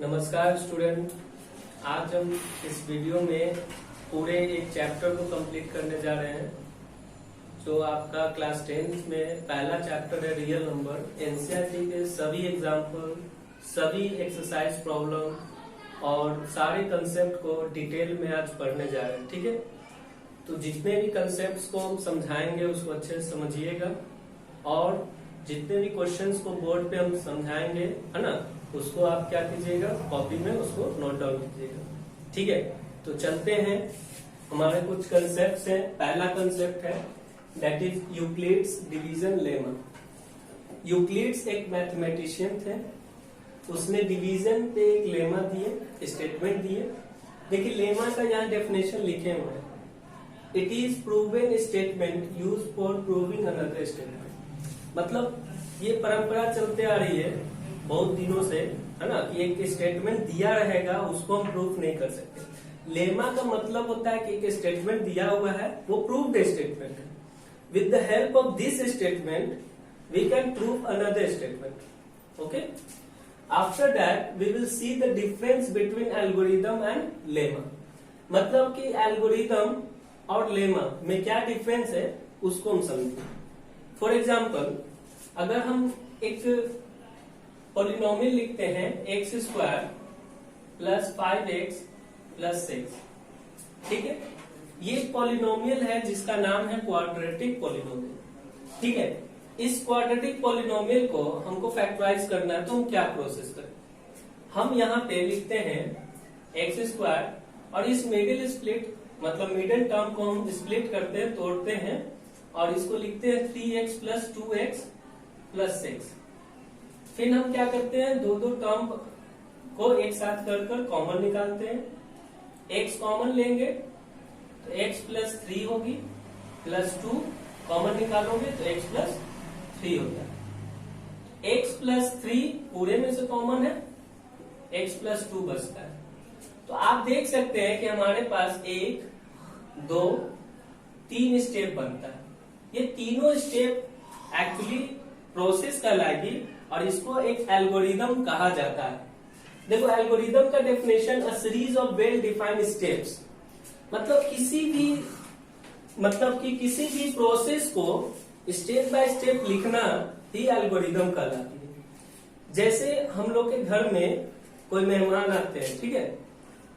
नमस्कार स्टूडेंट। आज हम इस वीडियो में पूरे एक चैप्टर को कंप्लीट करने जा रहे हैं जो आपका क्लास 10th में पहला चैप्टर है रियल नंबर। एनसीईआरटी के सभी एग्जाम्पल, सभी एक्सरसाइज प्रॉब्लम और सारे कंसेप्ट को डिटेल में आज पढ़ने जा रहे हैं। ठीक है, तो जितने भी कंसेप्ट को हम समझाएंगे उसको अच्छे से समझिएगा और जितने भी क्वेश्चंस को बोर्ड पे हम समझाएंगे, है ना, उसको आप क्या कीजिएगा, कॉपी में उसको नोट डाउन कीजिएगा। ठीक है, तो चलते हैं। हमारे कुछ कंसेप्ट हैं। पहला कंसेप्ट है that is Euclid's division lemma. Euclid's एक मैथमेटिशियन थे, उसने डिवीजन पे एक लेमा दिए, स्टेटमेंट दिए। देखिए लेमा का यहाँ डेफिनेशन लिखे हुए हैं, it is proven statement use for proving another statement. मतलब ये परंपरा चलते आ रही है बहुत दिनों से, है ना, कि एक स्टेटमेंट दिया रहेगा उसको हम प्रूफ नहीं कर सकते। लेमा का मतलब होता है कि एक स्टेटमेंट दिया हुआ है, वो प्रूव्ड स्टेटमेंट है। With the help of this statement we can prove another statement. Okay, after that we will see the difference between algorithm and lemma. मतलब कि एल्गोरिथम और लेमा में क्या डिफरेंस है उसको हम समझेंगे। फॉर एग्जाम्पल, अगर हम एक पॉलिनोमियल लिखते हैं x² + 5x + 6, ठीक है, ये पॉलिनोमियल है जिसका नाम है क्वाड्रेटिक पॉलिनोमियल। ठीक है, इस क्वाड्रेटिक पॉलिनोमियल को हमको फैक्टराइज करना है, तो हम क्या प्रोसेस करें। हम यहाँ पे लिखते हैं x² और इस मिडिल स्प्लिट मतलब मिडिल टर्म को हम स्प्लिट करते हैं, तोड़ते हैं और इसको लिखते हैं 3x + 2x + 6। फिर हम क्या करते हैं, दो टर्म को एक साथ कर कॉमन निकालते हैं। x कॉमन लेंगे तो x + 3 होगी, +2 कॉमन निकालोगे तो x + 3 हो गया। x + 3 पूरे में से कॉमन है, x + 2 बचता है। तो आप देख सकते हैं कि हमारे पास 1, 2, 3 स्टेप बनता है। ये तीनों स्टेप एक्चुअली प्रोसेस कहलाएगी और इसको एक एल्गोरिदम कहा जाता है। देखो, एल्गोरिदम का definition a series of well defined steps. मतलब किसी भी प्रोसेस को स्टेप बाय स्टेप लिखना ही एल्गोरिदम कहलाती है। जैसे हम लोग के घर में कोई मेहमान आते हैं, ठीक है,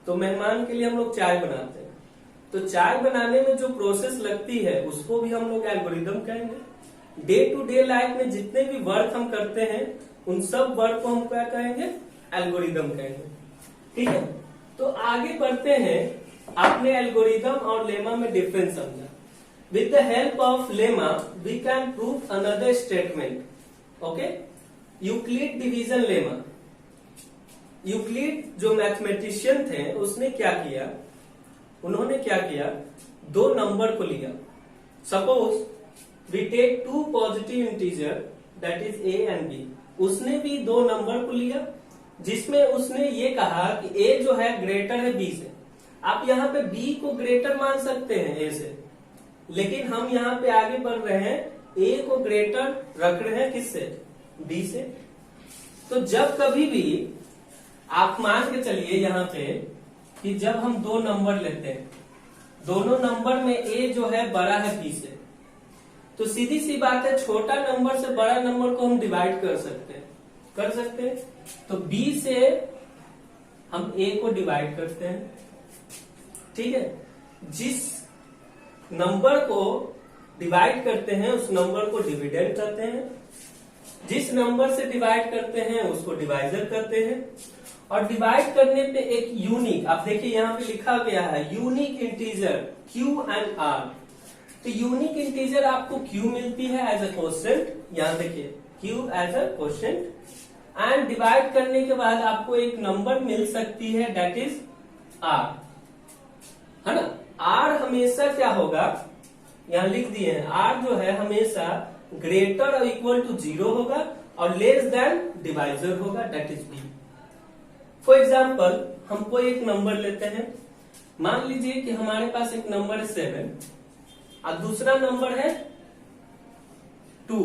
तो मेहमान के लिए हम लोग चाय बनाते हैं, तो चाय बनाने में जो प्रोसेस लगती है उसको भी हम लोग एल्गोरिदम कहेंगे। डे टू डे लाइफ में जितने भी वर्क हम करते हैं उन सब वर्क को हम क्या कहेंगे, एल्गोरिदम कहेंगे। ठीक है, तो आगे बढ़ते हैं। आपने एल्गोरिदम और लेमा में डिफरेंस समझा। With the help of lemma we can prove another statement. Okay, Euclid division lemma. Euclid जो मैथमेटिशियन थे उसने क्या किया, उन्होंने क्या किया, दो नंबर को लिया। Suppose we take 2 positive integer that is a and b। उसने भी दो नंबर को लिया जिसमें उसने ये कहा कि a जो है ग्रेटर है b से। आप यहाँ पे b को ग्रेटर मान सकते हैं a से, लेकिन हम यहाँ पे आगे बढ़ रहे हैं, a को ग्रेटर रख रहे हैं किससे, b से। तो जब कभी भी आप मान के चलिए यहाँ पे कि जब हम दो नंबर लेते हैं, दोनों नंबर में a जो है बड़ा है b से, तो सीधी सी बात है छोटा नंबर से बड़ा नंबर को हम डिवाइड कर सकते हैं। तो b से हम a को डिवाइड करते हैं। ठीक है, जिस नंबर को डिवाइड करते हैं उस नंबर को डिविडेंड कहते हैं, जिस नंबर से डिवाइड करते हैं उसको डिवाइजर कहते हैं। और डिवाइड करने पे एक यूनिक, आप देखिए यहाँ पे लिखा गया है unique integer q and r। तो यूनिक इंटीजर आपको q मिलती है एज अ क्वोशिएंट, यहाँ देखिए q as a quotient, and divide करने के बाद आपको एक नंबर मिल सकती है दैट इज r, है ना। r हमेशा क्या होगा, यहाँ लिख दिए हैं, r जो है हमेशा ग्रेटर और इक्वल टू 0 होगा और लेस देन डिवाइजर होगा that is b। For example, हम कोई एक नंबर लेते हैं, मान लीजिए कि हमारे पास एक नंबर है 7 और दूसरा नंबर है 2।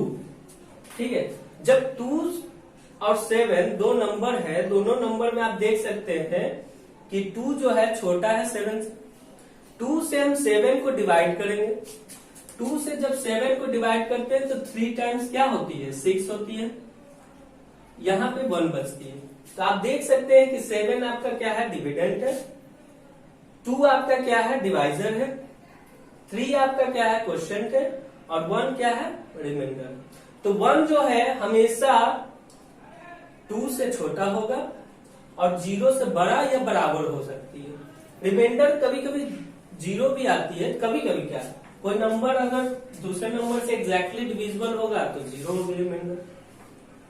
ठीक है, जब 2 और 7 दो नंबर है, दोनों नंबर में आप देख सकते हैं कि 2 जो है छोटा है 7 से। 2 से हम 7 को डिवाइड करेंगे। 2 से जब 7 को डिवाइड करते हैं तो 3 टाइम्स क्या होती है, 6 होती है। यहाँ पे 1 बचती है। तो आप देख सकते हैं कि 7 आपका क्या है, डिविडेंड है। 2 आपका क्या है, डिवाइजर है। 3 आपका क्या है, क्वोशिएंट है। और 1 क्या है, रिमाइंडर। तो 1 जो है हमेशा 2 से छोटा होगा और 0 से बड़ा या बराबर हो सकती है। रिमाइंडर कभी कभी 0 भी आती है, कभी कभी क्या, कोई नंबर अगर दूसरे नंबर से एग्जैक्टली डिविजिबल होगा तो 0 होगी रिमाइंडर।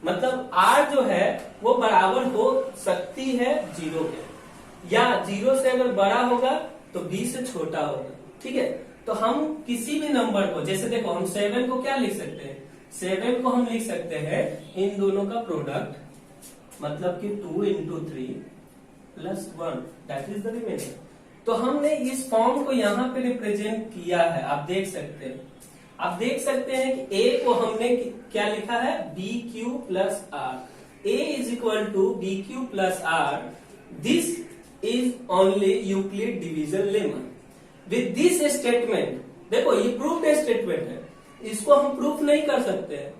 मतलब r जो है वो बराबर हो सकती है 0 के, या 0 से अगर बड़ा होगा तो b से छोटा होगा। ठीक है, तो हम किसी भी नंबर को, जैसे देखो हम 7 को क्या लिख सकते हैं, 7 को हम लिख सकते हैं इन दोनों का प्रोडक्ट, मतलब कि 2 into 3 plus 1 that is the remainder. तो हमने इस फॉर्म को यहाँ पे रिप्रेजेंट किया है, आप देख सकते हैं। आप देख सकते हैं कि a को हमने क्या लिखा है, B Q plus R. a is equal to B Q plus R. This is only Euclid division lemma. With this statement, देखो ये प्रूफ स्टेटमेंट है, इसको हम प्रूफ नहीं कर सकते हैं।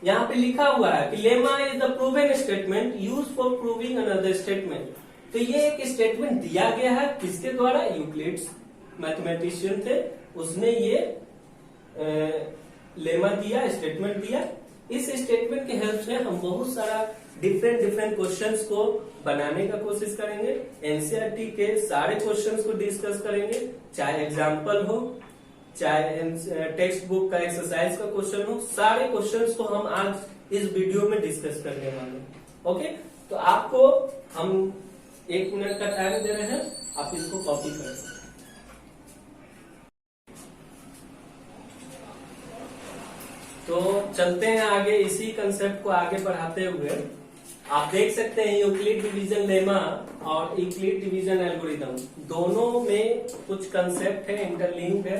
यहाँ पे लिखा हुआ है कि lemma is the proven statement use for proving another statement. तो ये एक स्टेटमेंट दिया गया है, किसके द्वारा, यूक्लिड्स मैथमेटिशियन थे, उसने ये लेमा दिया, स्टेटमेंट दिया। इस स्टेटमेंट की हेल्प से हम बहुत सारा डिफरेंट क्वेश्चंस को बनाने का कोशिश करेंगे। एनसीईआरटी के सारे क्वेश्चंस को डिस्कस करेंगे, चाहे एग्जाम्पल हो, चाहे टेक्स्ट बुक का एक्सरसाइज का क्वेश्चन हो, सारे क्वेश्चंस को हम आज इस वीडियो में डिस्कस करने वाले हैं। ओके, तो आपको हम 1 मिनट का टाइम दे रहे हैं, आप इसको कॉपी कर सकते हैं। तो चलते हैं आगे, इसी कंसेप्ट को आगे बढ़ाते हुए आप देख सकते हैं यूक्लिड डिवीजन लेमा और यूक्लिड डिवीजन एल्गोरिदम, दोनों में कुछ कंसेप्ट है, इंटरलिंक्ड है।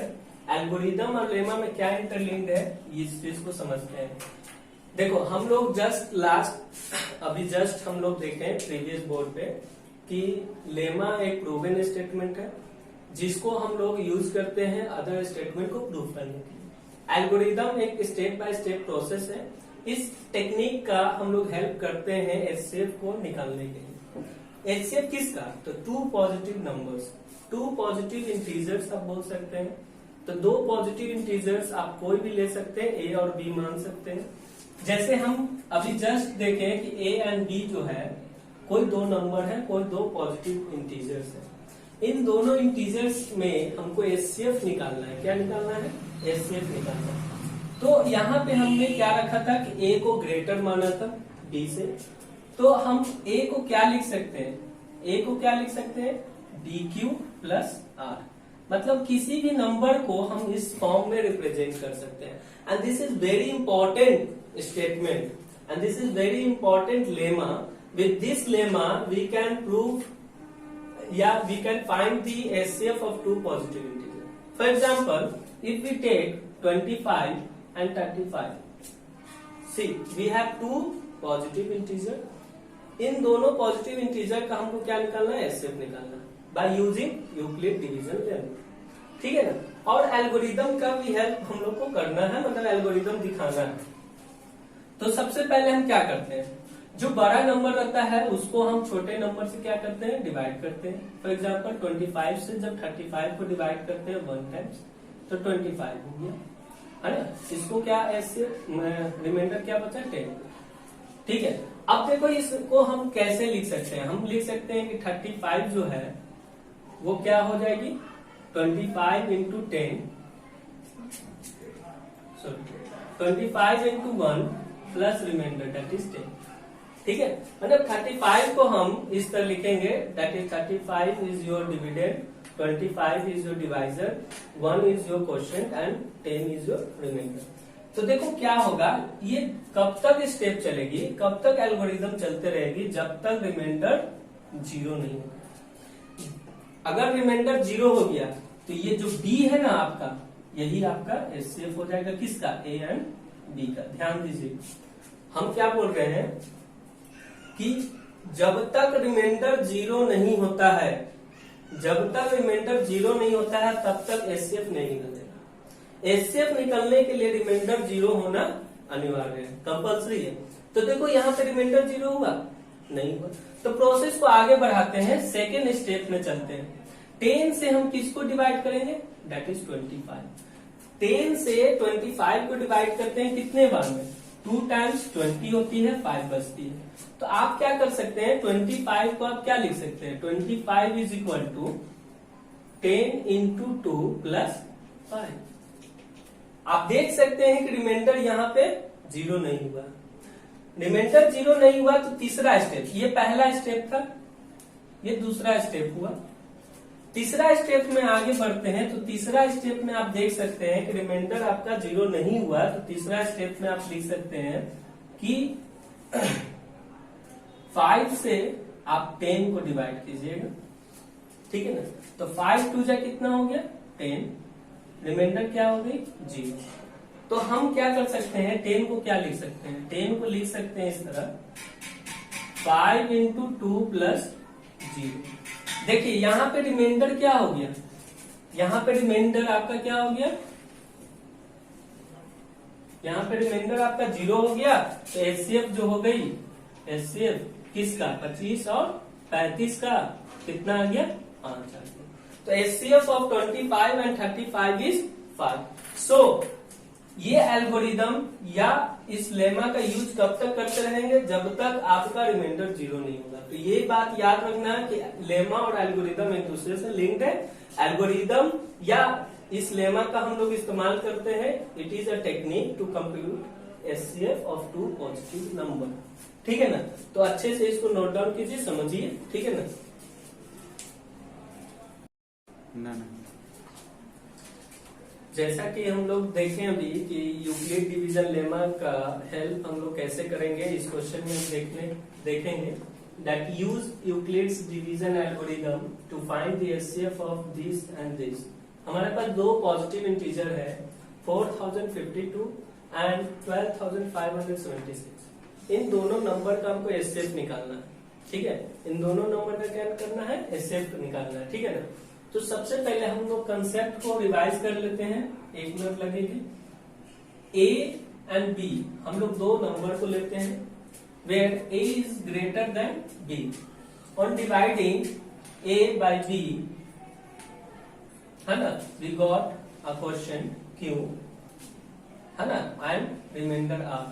एल्गोरिदम और लेमा में क्या इंटरलिंक्ड है, इस चीज को समझते हैं। देखो हम लोग अभी जस्ट हम लोग देखे प्रीवियस बोर्ड पे कि लेमा एक प्रूवन स्टेटमेंट है जिसको हम लोग यूज करते हैं अदर स्टेटमेंट को प्रूव करने के लिए। एल्गोरिदम एक स्टेप बाय स्टेप प्रोसेस है। इस टेक्निक का हम लोग हेल्प करते हैं एचसीएफ को निकालने के लिए। एचसीएफ किसका, तो 2 पॉजिटिव नंबर्स, 2 पॉजिटिव इंटीजर्स आप बोल सकते हैं। तो 2 पॉजिटिव इंटीजर्स आप कोई भी ले सकते हैं, ए और बी मान सकते हैं। जैसे हम अभी जस्ट देखें कि ए एंड बी जो है कोई 2 नंबर है, कोई 2 पॉजिटिव इंटीजर्स है। इन दोनों इंटीजर्स में हमको एचसीएफ निकालना है। क्या निकालना है, एचसीएफ निकालना है। तो यहाँ पे हमने क्या रखा था कि ए को ग्रेटर माना था बी से, तो हम ए को क्या लिख सकते हैं, ए को क्या लिख सकते हैं, डी क्यू प्लस आर। मतलब किसी भी नंबर को हम इस फॉर्म में रिप्रेजेंट कर सकते हैं। And this is very important statement and this is very important lemma. With this lemma we can prove या we can find the HCF of 2 positive integer. For example, if we take 25 and 35, see we have 2 positive integer। इन दोनों positive integer का हमको क्या निकालना है, HCF निकालना है by using Euclid division lemma. ठीक है ना, और एल्गोरिदम का भी हेल्प हम लोग को करना है, मतलब एल्गोरिदम दिखाना है। तो सबसे पहले हम क्या करते हैं, जो बड़ा नंबर रहता है उसको हम छोटे नंबर से क्या करते हैं, डिवाइड करते हैं। फॉर एग्जाम्पल 25 से जब 35 को डिवाइड करते हैं 1 टाइम्स तो 25 हो गया, है ना। इसको क्या ऐसे रिमाइंडर क्या बचा, 10। ठीक है, अब देखो इसको हम कैसे लिख सकते हैं। हम लिख सकते हैं कि 35 जो है वो क्या हो जाएगी, 25 into 10, sorry 25 into 1 plus remainder that is 10। ठीक है, मतलब 35 को हम इस तरह लिखेंगे, that is 35 is your dividend, 25 is your divisor, 1 is your quotient and 10 is your remainder। तो देखो क्या होगा, ये कब तक स्टेप चलेगी, कब तक एल्गोरिदम चलते रहेगी, जब तक रिमाइंडर 0 नहीं होगा। अगर रिमाइंडर 0 हो गया तो ये जो b है ना आपका, यही आपका एचसीएफ हो जाएगा, किसका, a एंड b का। ध्यान दीजिए, हम क्या बोल रहे हैं कि जब तक रिमाइंडर 0 नहीं होता है, जब तक रिमाइंडर 0 नहीं होता है तब तक एचसीएफ नहीं निकलेगा। एचसीएफ निकलने के लिए रिमाइंडर 0 होना अनिवार्य है, कंपल्सरी है। तो देखो यहाँ पे रिमाइंडर 0 हुआ नहीं हुआ, तो प्रोसेस को आगे बढ़ाते हैं, सेकेंड स्टेप में चलते हैं। 10 से हम किसको डिवाइड करेंगे, दैट इज 25। 10 से 25 को डिवाइड करते हैं कितने बार में, 2 टाइम्स 20 होती है, 5 बचती है। तो आप क्या कर सकते हैं, 25 को आप क्या लिख सकते हैं, 25 is equal to 10 into 2 plus 5। आप देख सकते हैं कि रिमाइंडर यहाँ पे 0 नहीं हुआ। रिमाइंडर 0 नहीं हुआ तो तीसरा स्टेप, ये पहला स्टेप था, ये दूसरा स्टेप हुआ। तीसरा स्टेप में आगे बढ़ते हैं, तो तीसरा स्टेप में आप देख सकते हैं कि रिमाइंडर आपका 0 नहीं हुआ, तो तीसरा स्टेप में आप लिख सकते हैं कि 5 से आप 10 को डिवाइड कीजिएगा, ठीक है ना। तो 5 2 जा कितना हो गया 10, रिमाइंडर क्या हो गई 0। तो हम क्या कर सकते हैं, 10 को क्या लिख सकते हैं, 10 को लिख सकते हैं इस तरह 5 इंटू 2 प्लस 0। देखिए यहाँ पे रिमाइंडर क्या हो गया, यहाँ पे रिमाइंडर आपका क्या हो गया, यहाँ पे रिमाइंडर आपका 0 हो गया। तो एचसीएफ जो हो गई, एचसीएफ किसका 25 और 35 का कितना आ गया 5 आ गया। तो एचसीएफ ऑफ 25 एंड 35 इज 5। सो ये एल्गोरिदम या इस लेमा का यूज कब तक करते रहेंगे, जब तक आपका रिमाइंडर 0 नहीं होगा। तो ये बात याद रखना है कि लेमा और एल्गोरिदम एक दूसरे से लिंक्ड है। एल्गोरिदम या इस लेमा का हम लोग इस्तेमाल करते हैं, it is a technique to compute HCF of 2 positive number, ठीक है ना। तो अच्छे से इसको नोट डाउन कीजिए, समझिए, ठीक है ना। जैसा कि हम लोग देखें अभी कि यूक्लिड डिवीजन लेमा का हेल्प हम लोग कैसे करेंगे, इस क्वेश्चन में हम देखेंगे that use Euclid's division algorithm to find the HCF of this and this. हमारे पास दो पॉजिटिव इंटीजर है 4052 एंड 12576। इन दोनों नंबर का हमको एचसीएफ निकालना है, ठीक है। इन दोनों नंबर का क्या करना है, एचसीएफ निकालना है, ठीक है ना। तो सबसे पहले हम लोग कंसेप्ट को रिवाइज कर लेते हैं, 1 मिनट लगेगी। ए एंड बी हम लोग दो नंबर को लेते हैं where A is greater than B. On dividing A by B, है ना, we got a question Q, है ना, एंड रिमाइंडर आर,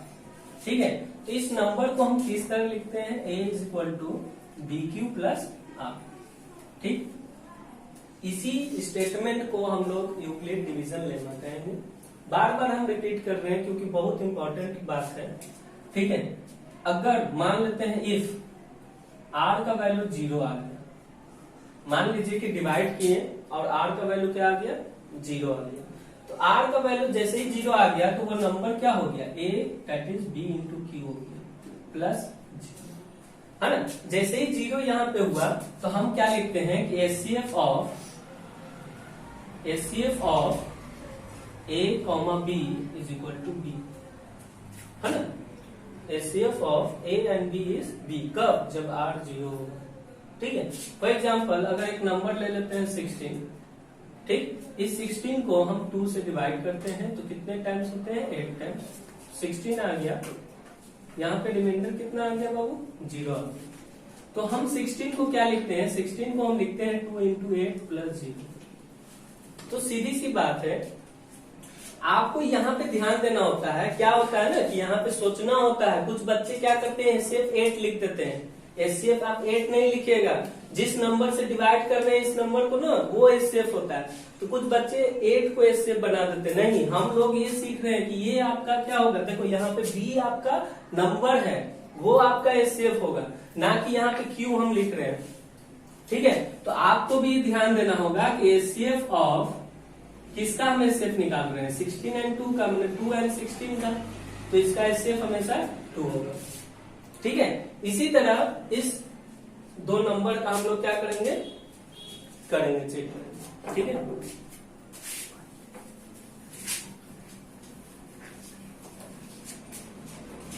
ठीक है। तो इस नंबर को हम किस तरह लिखते हैं, A is equal to B Q plus R, ठीक। इसी स्टेटमेंट को हम लोग यूक्लिड डिवीजन लेमा कहेंगे। बार बार हम रिपीट कर रहे हैं क्योंकि बहुत इंपॉर्टेंट बात है, ठीक है। अगर मान लेते हैं इफ आर का वैल्यू 0 आ गया, मान लीजिए कि डिवाइड किए और आर का वैल्यू क्या आ गया 0 आ गया, तो आर का वैल्यू जैसे ही 0 आ गया तो वो नंबर क्या हो गया, A that is B into Q हो गया प्लस 0, है ना। जैसे ही 0 यहाँ पे हुआ तो हम क्या लिखते हैं कि HCF of A comma B is equal to B, है ना। HCF of A and B is B, कब, जब आर 0 होगा, ठीक है। फॉर एग्जाम्पल अगर एक नंबर ले लेते हैं 16, ठीक। इस 16 को हम 2 से डिवाइड करते हैं तो कितने टाइम्स होते हैं, 8 टाइम्स। 16 आ गया, यहाँ पे रिमाइंडर कितना आ गया बाबू 0 आ गया। तो हम 16 को क्या लिखते हैं, 16 को हम लिखते हैं 2 इंटू 8 प्लस 0। तो सीधी सी बात है, आपको यहाँ पे ध्यान देना होता है, क्या होता है ना कि यहाँ पे सोचना होता है। कुछ बच्चे क्या करते हैं, एचसीएफ 8 लिख देते हैं। एचसीएफ आप 8 नहीं लिखिएगा, जिस नंबर से डिवाइड कर रहे हैं इस नंबर को ना, वो एचसीएफ होता है। तो कुछ बच्चे 8 को एचसीएफ बना देते, नहीं, हम लोग ये सीख रहे हैं कि ये आपका क्या होगा, देखो यहाँ पे बी आपका नंबर है, वो आपका एचसीएफ होगा, ना कि यहाँ पे क्यू हम लिख रहे हैं, ठीक है। तो आपको भी ध्यान देना होगा कि एचसीएफ ऑफ किसका हम एचसीएफ निकाल रहे हैं, 16 एंड 2 का, मतलब 2 एंड 16 का, तो इसका एचसीएफ हमेशा 2 होगा, ठीक है। इसी तरह इस दो नंबर का हम लोग क्या करेंगे, चेक करेंगे, ठीक है।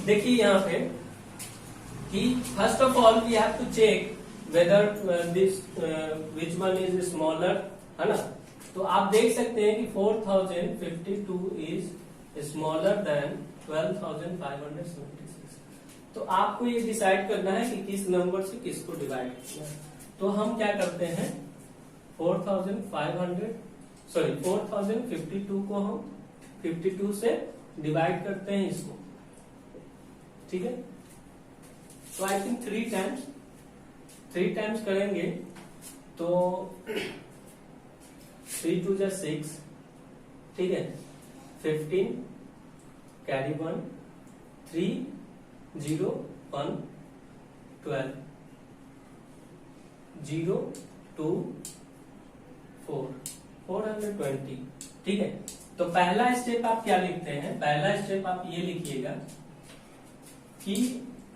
देखिए यहाँ पे कि first of all we have to check whether this which one is smaller, है ना। तो आप देख सकते हैं कि 4052 इज स्मॉलर देन 12576। तो आपको ये डिसाइड करना है कि किस नंबर से किसको डिवाइड करना है। तो हम क्या करते हैं, 4052 को हम 52 से डिवाइड करते हैं इसको, ठीक है। तो आई थिंक 3 टाइम्स करेंगे तो 3 2 जा 6, ठीक है। 15 कैरी 1, 3 0 1 12 0 2 4 420, ठीक है। तो पहला स्टेप आप क्या लिखते हैं, पहला स्टेप आप ये लिखिएगा कि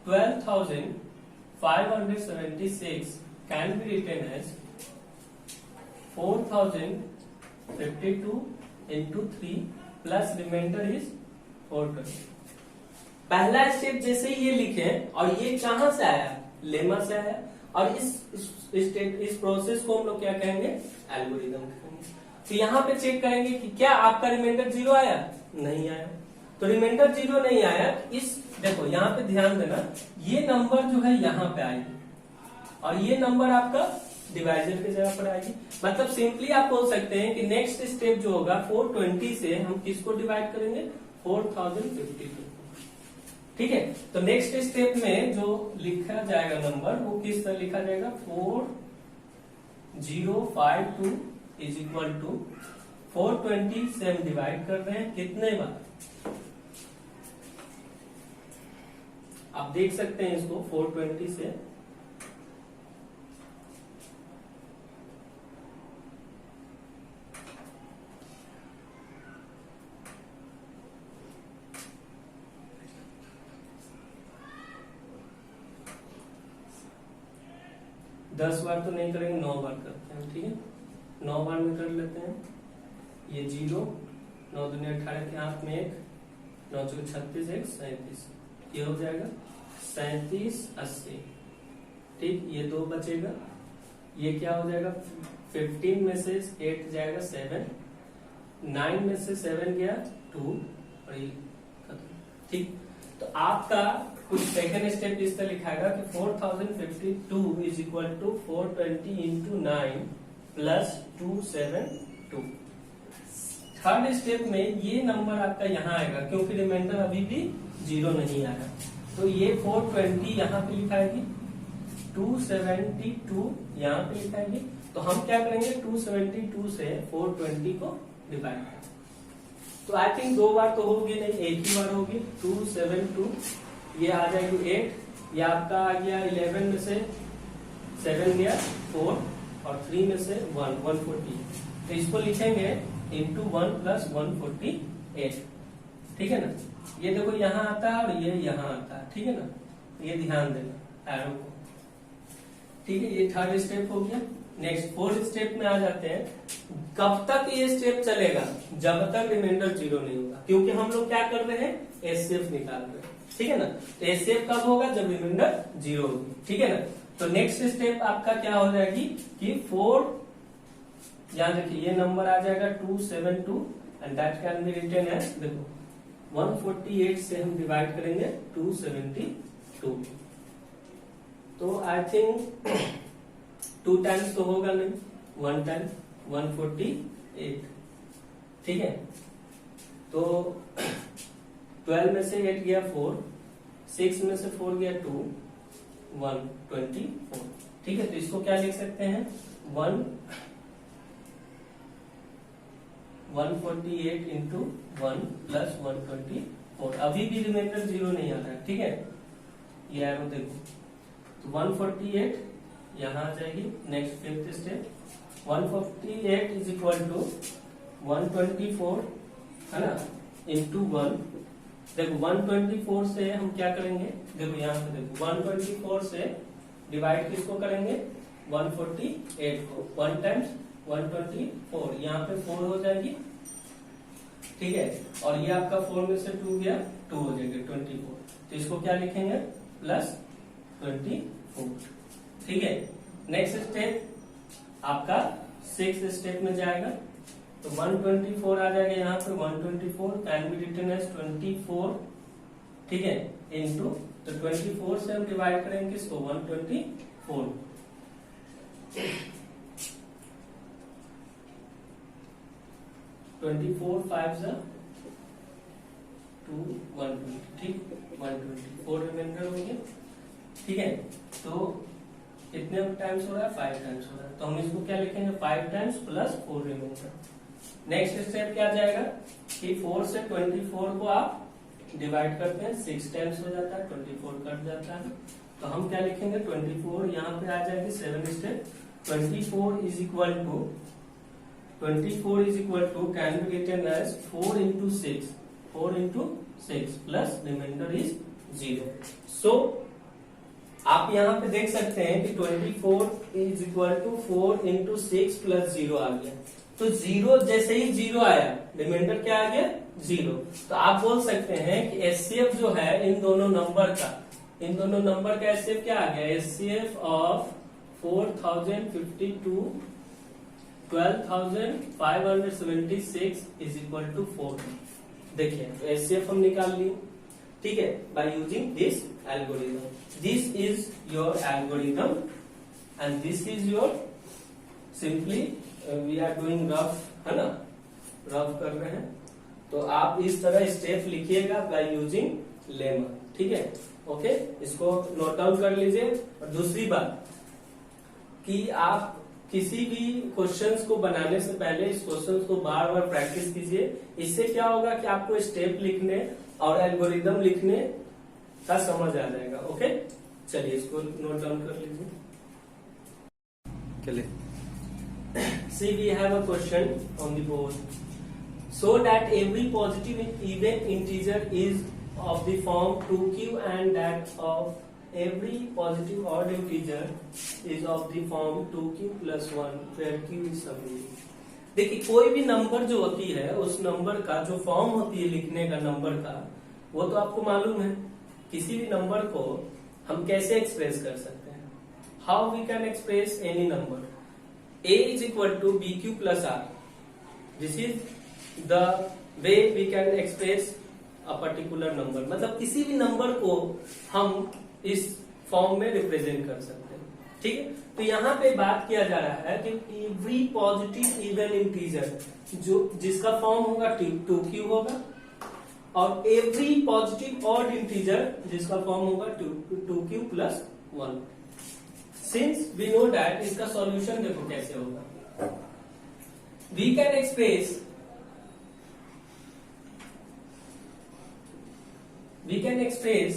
12,576 can be written as 4052 into 3 plus remainder is 420। पहला स्टेप जैसे ही ये लिखे और ये कहां से आया, लेमा से आया, और इस प्रोसेस को हम लोग क्या कहेंगे, एल्गोरिदम कहेंगे। तो यहाँ पे चेक करेंगे कि क्या आपका रिमाइंडर 0 आया, नहीं आया। तो रिमाइंडर 0 नहीं आया, इस देखो यहाँ पे ध्यान देना, ये नंबर जो है यहाँ पे आएगी और ये नंबर आपका डिवाइजर की जगह पर आएगी। मतलब सिंपली आप बोल सकते हैं कि नेक्स्ट स्टेप जो होगा 420 से हम किसको डिवाइड करेंगे, 4052, ठीक है। तो नेक्स्ट स्टेप में जो लिखा जाएगा नंबर वो किस तरह लिखा जाएगा, 4052 इज इक्वल टू 420 से हम डिवाइड कर रहे हैं कितने बार, आप देख सकते हैं इसको 420 से 10 बार तो नहीं करेंगे, 9 बार करते हैं, ठीक है। 9 बार में कर लेते हैं, ये 0, 9 दूनी 18 के हाथ में 1, 9 चौके 36, 1 37, ये हो जाएगा 37 80, ठीक। ये 2 बचेगा, ये क्या हो जाएगा, 15 में से 8 जाएगा 7, 9 में से 7 गया 2 और ये खत्म, ठीक। तो आपका कुछ सेकेंड स्टेप इस तरह लिखाएगा कि 4052 is equal to 420 into 9 plus 272। Third step में ये नंबर आपका यहाँ आएगा क्योंकि रिमाइंडर अभी भी 0 नहीं आया, तो ये 420 यहाँ पे लिखाएगी, 272 यहाँ पे लिखाएगी। तो हम क्या करेंगे, 272 से 420 को डिवाइड करेंगे। तो आई थिंक 2 बार तो होगी नहीं, एक ही बार होगी। 272 ये आ जाएगी 8, ये आपका आ गया 11 में से 7 गया 4 और 3 में से 1 140। तो इसको लिखेंगे इंटू 1 प्लस 148, ठीक है ना। ये देखो यहाँ आता है और ये यहाँ आता है, ठीक है ना। ये ध्यान देना एरो को, ठीक है। ये थर्ड स्टेप हो गया। नेक्स्ट फोर्थ स्टेप में आ जाते हैं। कब तक ये स्टेप चलेगा, जब तक रिमाइंडर 0 नहीं होगा, क्योंकि हम लोग क्या कर रहे हैं, एचसीएफ निकाल रहे हैं, ठीक है ना। तो एचसीएफ कब होगा, जब रिमाइंडर 0 होगी, ठीक है ना। तो नेक्स्ट स्टेप आपका क्या हो जाएगी कि 4, यहाँ देखिए ये नंबर आ जाएगा 272 and that can be written as, देखो 148 से हम डिवाइड करेंगे 272। तो आई थिंक 2 टाइम्स तो होगा नहीं, 1 टाइम 148, ठीक है। तो 12 में से 8 गया 4, 6 में से 4 गया 2, 124, ठीक है। तो इसको क्या लिख सकते हैं, 148 इंटू 1 प्लस 124। अभी भी रिमाइंडर 0 नहीं आ रहा है, ठीक है। ये एरो देखो, तो 148 यहाँ आ जाएगी। Next fifth step, 148 is equal to 124, है ना, इंटू 1। देखो 124 से हम क्या करेंगे, देखो यहाँ पे देखो 124 से डिवाइड किसको करेंगे, 148 को। 1 टाइम्स 124, यहाँ पे 4 हो जाएगी, ठीक है। और ये आपका 4 में से 2 गया 2 हो जाएगा 24। तो इसको क्या लिखेंगे, प्लस 24। ठीक है, नेक्स्ट स्टेप आपका 6th स्टेप में जाएगा, तो 124 आ जाएगा यहाँ पर। 124 कैन बी रिटन एज 24, ठीक है, इनटू, तो 24 से हम डिवाइड करेंगे इसको 124। 24 5 2 120, ठीक, 124 रिमाइंडर हो गया। ठीक है, तो कितने टाइम्स हो रहा है? 5 टाइम्स हो रहा है, तो हम इसको क्या लिखेंगे? 5 times plus 4 remainder. Next step क्या जाएगा कि 4 से 24 को आप डिवाइड करते हैं, 6 टाइम्स हो जाता है, 24 कट जाता है, तो हम क्या लिखेंगे? 24 यहाँ पे आ जाएगी 7 step. 24 is equal to can be written as 4 into 6, 4 into 6 plus remainder is 0। So आप यहाँ पे देख सकते हैं कि 24 is equal to 4 into 6 plus 0 आ गया। तो 0 जैसे ही 0 आया, रिमाइंडर क्या आ गया? 0। तो आप बोल सकते हैं कि एचसीएफ जो है इन दोनों नंबर का एचसीएफ क्या आ गया? HCF of 4052 12,576 is equal to 4। देखिए, तो एचसीएफ हम निकाल लिए, ठीक है, by using this algorithm. This is your algorithm and this is your simply we are doing rough, है ना, रफ कर रहे हैं। तो आप इस तरह स्टेप लिखिएगा बाय यूजिंग लेमा, ठीक है, ओके, इसको नोट डाउन कर लीजिए। और दूसरी बात कि आप किसी भी क्वेश्चंस को बनाने से पहले इस क्वेश्चंस को बार बार प्रैक्टिस कीजिए। इससे क्या होगा कि आपको स्टेप लिखने और एल्गोरिदम लिखने का समझ आ जाएगा। ओके, चलिए इसको नोट डाउन कर लीजिए। चलिए, See, we have a question on the board. So that every positive even integer is of the form 2q and that of every positive odd integer is of the form 2q plus 1 where q is subunit. देखिए, कोई भी number जो होती है उस number का जो form होती है लिखने का नंबर का, वो तो आपको मालूम है। किसी भी नंबर को हम कैसे एक्सप्रेस कर सकते हैं? How we can express any number? A is equal to BQ plus R. This is the way we can express a particular number. मतलब किसी भी नंबर को हम इस फॉर्म में रिप्रेजेंट कर सकते हैं, ठीक है। तो यहाँ पे बात किया जा रहा है कि एवरी पॉजिटिव इवन इंटीजर जो जिसका फॉर्म होगा 2q होगा, और एवरी पॉजिटिव ऑड इंटीजर जिसका फॉर्म होगा 2q plus 1। Since we know that इसका सॉल्यूशन देखो कैसे होगा। We can express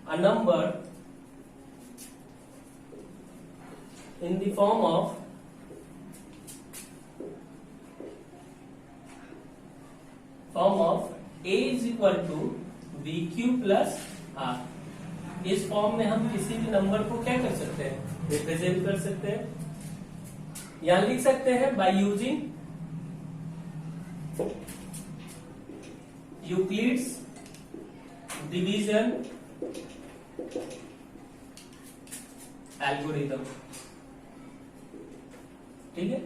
a number in the form of A is equal to BQ plus R। इस फॉर्म में हम किसी भी नंबर को क्या कर सकते हैं? रिप्रेजेंट कर सकते हैं। यहां लिख सकते हैं by using Euclid's division algorithm, ठीक है।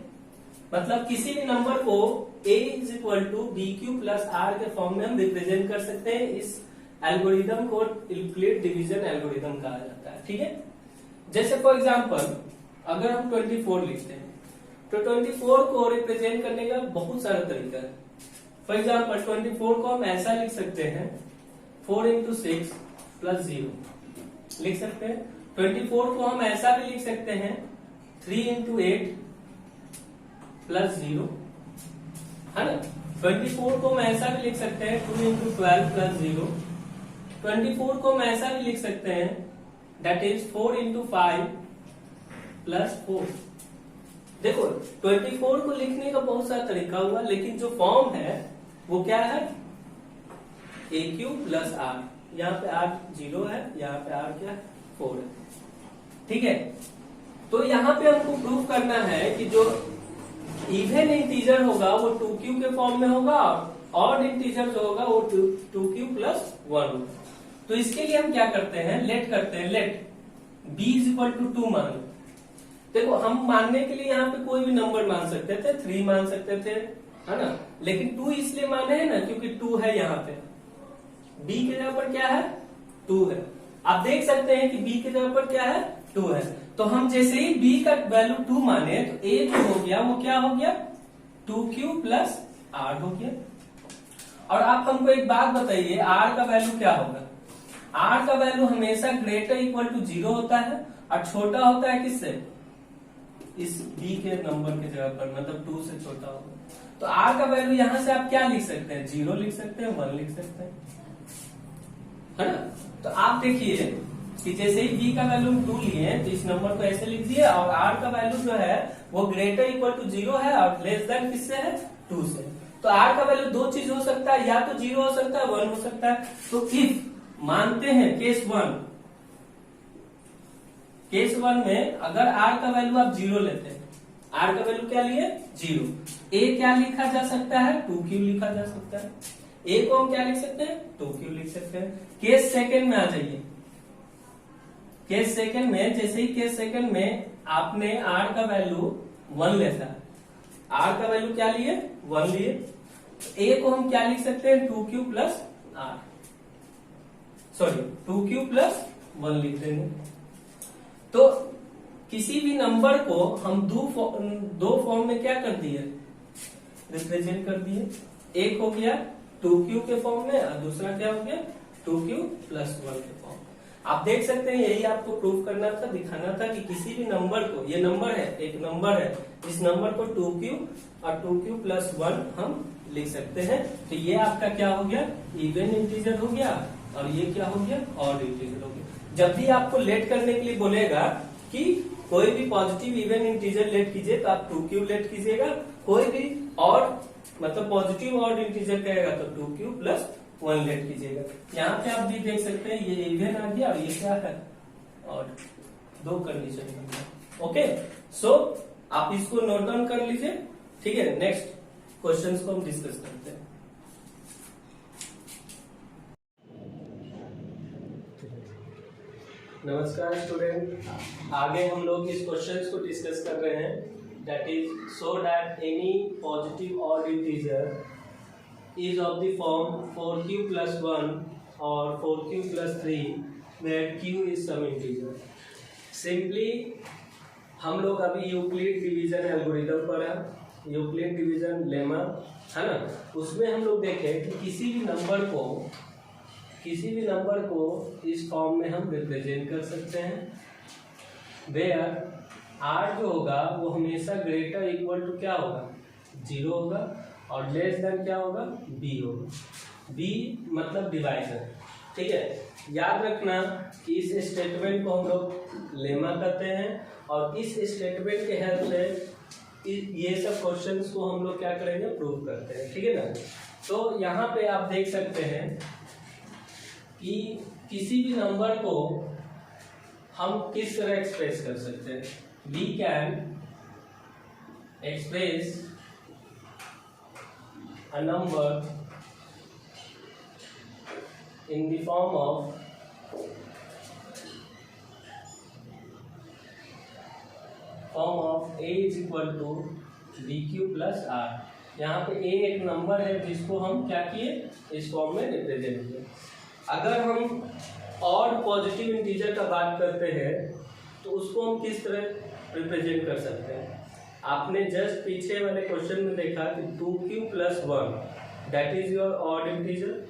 मतलब किसी भी नंबर को a is equal to BQ plus R के फॉर्म में हम रिप्रेजेंट कर सकते हैं। इस एल्गोरिदम को यूक्लिड डिवीजन एल्गोरिदम कहा जाता है, ठीक है। जैसे फॉर एग्जांपल अगर हम 24 लिखते हैं तो 24 को रिप्रेजेंट करने का बहुत सारा तरीका है। फॉर एग्जांपल 24 को हम ऐसा लिख सकते हैं 4 into 6 प्लस 0 लिख सकते हैं। 24 को हम ऐसा भी लिख सकते हैं 3 into 8 प्लस 0, है ना। 24 को हम ऐसा भी लिख सकते हैं 2 into 12 प्लस 0। 24 को हम ऐसा भी लिख सकते हैं दैट इज 4 into 5 प्लस 4। देखो, 24 को लिखने का बहुत सारा तरीका हुआ, लेकिन जो फॉर्म है वो क्या है? AQ plus R। यहाँ पे R 0 है, यहाँ पे R क्या है? 4 है, ठीक है। तो यहाँ पे हमको प्रूव करना है कि जो इवन इंटीजर होगा वो 2q के फॉर्म में होगा, और ऑड इंटीजर जो होगा वो 2q प्लस 1 होगा। तो तो इसके लिए हम क्या करते हैं, लेट करते हैं, let b is equal to 2 मान लो। देखो हम मानने के लिए यहाँ पे कोई भी नंबर मान सकते थे, 3 मान सकते थे, है ना, लेकिन 2 इसलिए माने हैं ना क्योंकि 2 है यहाँ पे, b की जगह पर क्या है 2 है। आप देख सकते हैं कि b की जगह पर क्या है 2 है। तो हम जैसे ही b का वैल्यू 2 माने तो a जो हो गया वो क्या हो गया 2q प्लस r हो गया। और आप हमको एक बात बताइए, r का वैल्यू क्या होगा, r का वैल्यू हमेशा ग्रेटर इक्वल टू 0 होता है और छोटा होता है किससे, इस b के नंबर की जगह पर, मतलब 2 से छोटा होगा। तो r का वैल्यू यहां से आप क्या लिख सकते हैं, 0 लिख सकते हैं, 1 लिख सकते हैं, है ना। तो आप देखिए कि जैसे ही b का वैल्यू 2 लिए तो इस नंबर को ऐसे लिख दिए, और r का वैल्यू जो है वो ग्रेटर इक्वल टू 0 है और लेस देन किससे है 2 से। तो r का वैल्यू दो चीज हो सकता है, या तो 0 हो सकता है 1 हो सकता है। तो इफ मानते हैं केस 1 में अगर r का वैल्यू आप 0 लेते हैं, r का वैल्यू क्या लिए 0, a क्या लिखा जा सकता है 2q लिखा जा सकता है, a को हम क्या लिख सकते हैं 2q लिख सकते हैं। केस सेकंड में आ जाइए, केस सेकंड में जैसे ही केस सेकंड में आपने r का वैल्यू 1 लेता है, r का वैल्यू क्या लिए 1 लिए, a को हम क्या लिख सकते हैं 2q plus r, sorry 2q plus 1 लिख देंगे। तो किसी भी नंबर को हम दो फॉर्म में क्या कर दिए, रिप्रेजेंट कर दिए। एक हो गया 2q के फॉर्म में और दूसरा क्या हो गया 2q प्लस 1 के फॉर्म में। आप देख सकते हैं, यही आपको प्रूव करना था, दिखाना था कि किसी भी नंबर को, ये नंबर है, एक नंबर है, इस नंबर को 2q और 2q प्लस 1 हम लिख सकते हैं। तो ये आपका क्या हो गया, इवन इंटीजर हो गया, और ये क्या हो गया, ऑड इंटीजर हो गया। जब भी आपको लेट करने के लिए बोलेगा कि कोई भी पॉजिटिव इवन इंटीजर लेट कीजिए तो आप 2q लेट कीजिएगा, कोई भी ऑड मतलब पॉजिटिव ऑड इंटीजर कहेगा तो 2q प्लस 1 लेट कीजिएगा। यहाँ पे आप भी देख सकते हैं ये इवन आ गया और ये क्या है ऑड, दो कंडीशन बन गया। ओके, सो आप इसको नोट डाउन कर लीजिए, ठीक है। नेक्स्ट क्वेश्चंस को हम डिस्कस करते हैं। नमस्कार स्टूडेंट, आगे हम लोग इस क्वेश्चंस को डिस्कस कर रहे हैं, that is so that any positive odd integer is of the form 4q plus 1 और 4q plus 3 where q is some integer. Simply हम लोग अभी यूक्लिड डिवीजन एल्गोरिथम पर है, यूक्लिड डिवीजन लेमा, है ना। उसमें हम लोग देखें कि किसी भी नंबर को इस फॉर्म में हम रिप्रेजेंट कर सकते हैं, वेयर r जो होगा वो हमेशा ग्रेटर इक्वल टू क्या होगा 0 होगा, और लेस देन क्या होगा b होगा। b मतलब डिवाइजर, ठीक है। याद रखना कि इस स्टेटमेंट को हम लोग लेमा कहते हैं, और इस स्टेटमेंट के हेल्प से ये सब क्वेश्चंस को हम लोग क्या करेंगे, प्रूव करते हैं, ठीक है ना। तो यहाँ पे आप देख सकते हैं कि किसी भी नंबर को हम किस तरह एक्सप्रेस कर सकते हैं। We can express a number in the form of a is equal to bq plus r। यहाँ पे a एक नंबर है जिसको हम क्या किए, इस फॉर्म में रिप्रेजेंट किए। अगर हम ऑड पॉजिटिव इंटीजर का बात करते हैं तो उसको हम किस तरह रिप्रेजेंट कर सकते हैं। आपने जस्ट पीछे वाले क्वेश्चन में देखा कि 2q plus 1 that is your odd integer.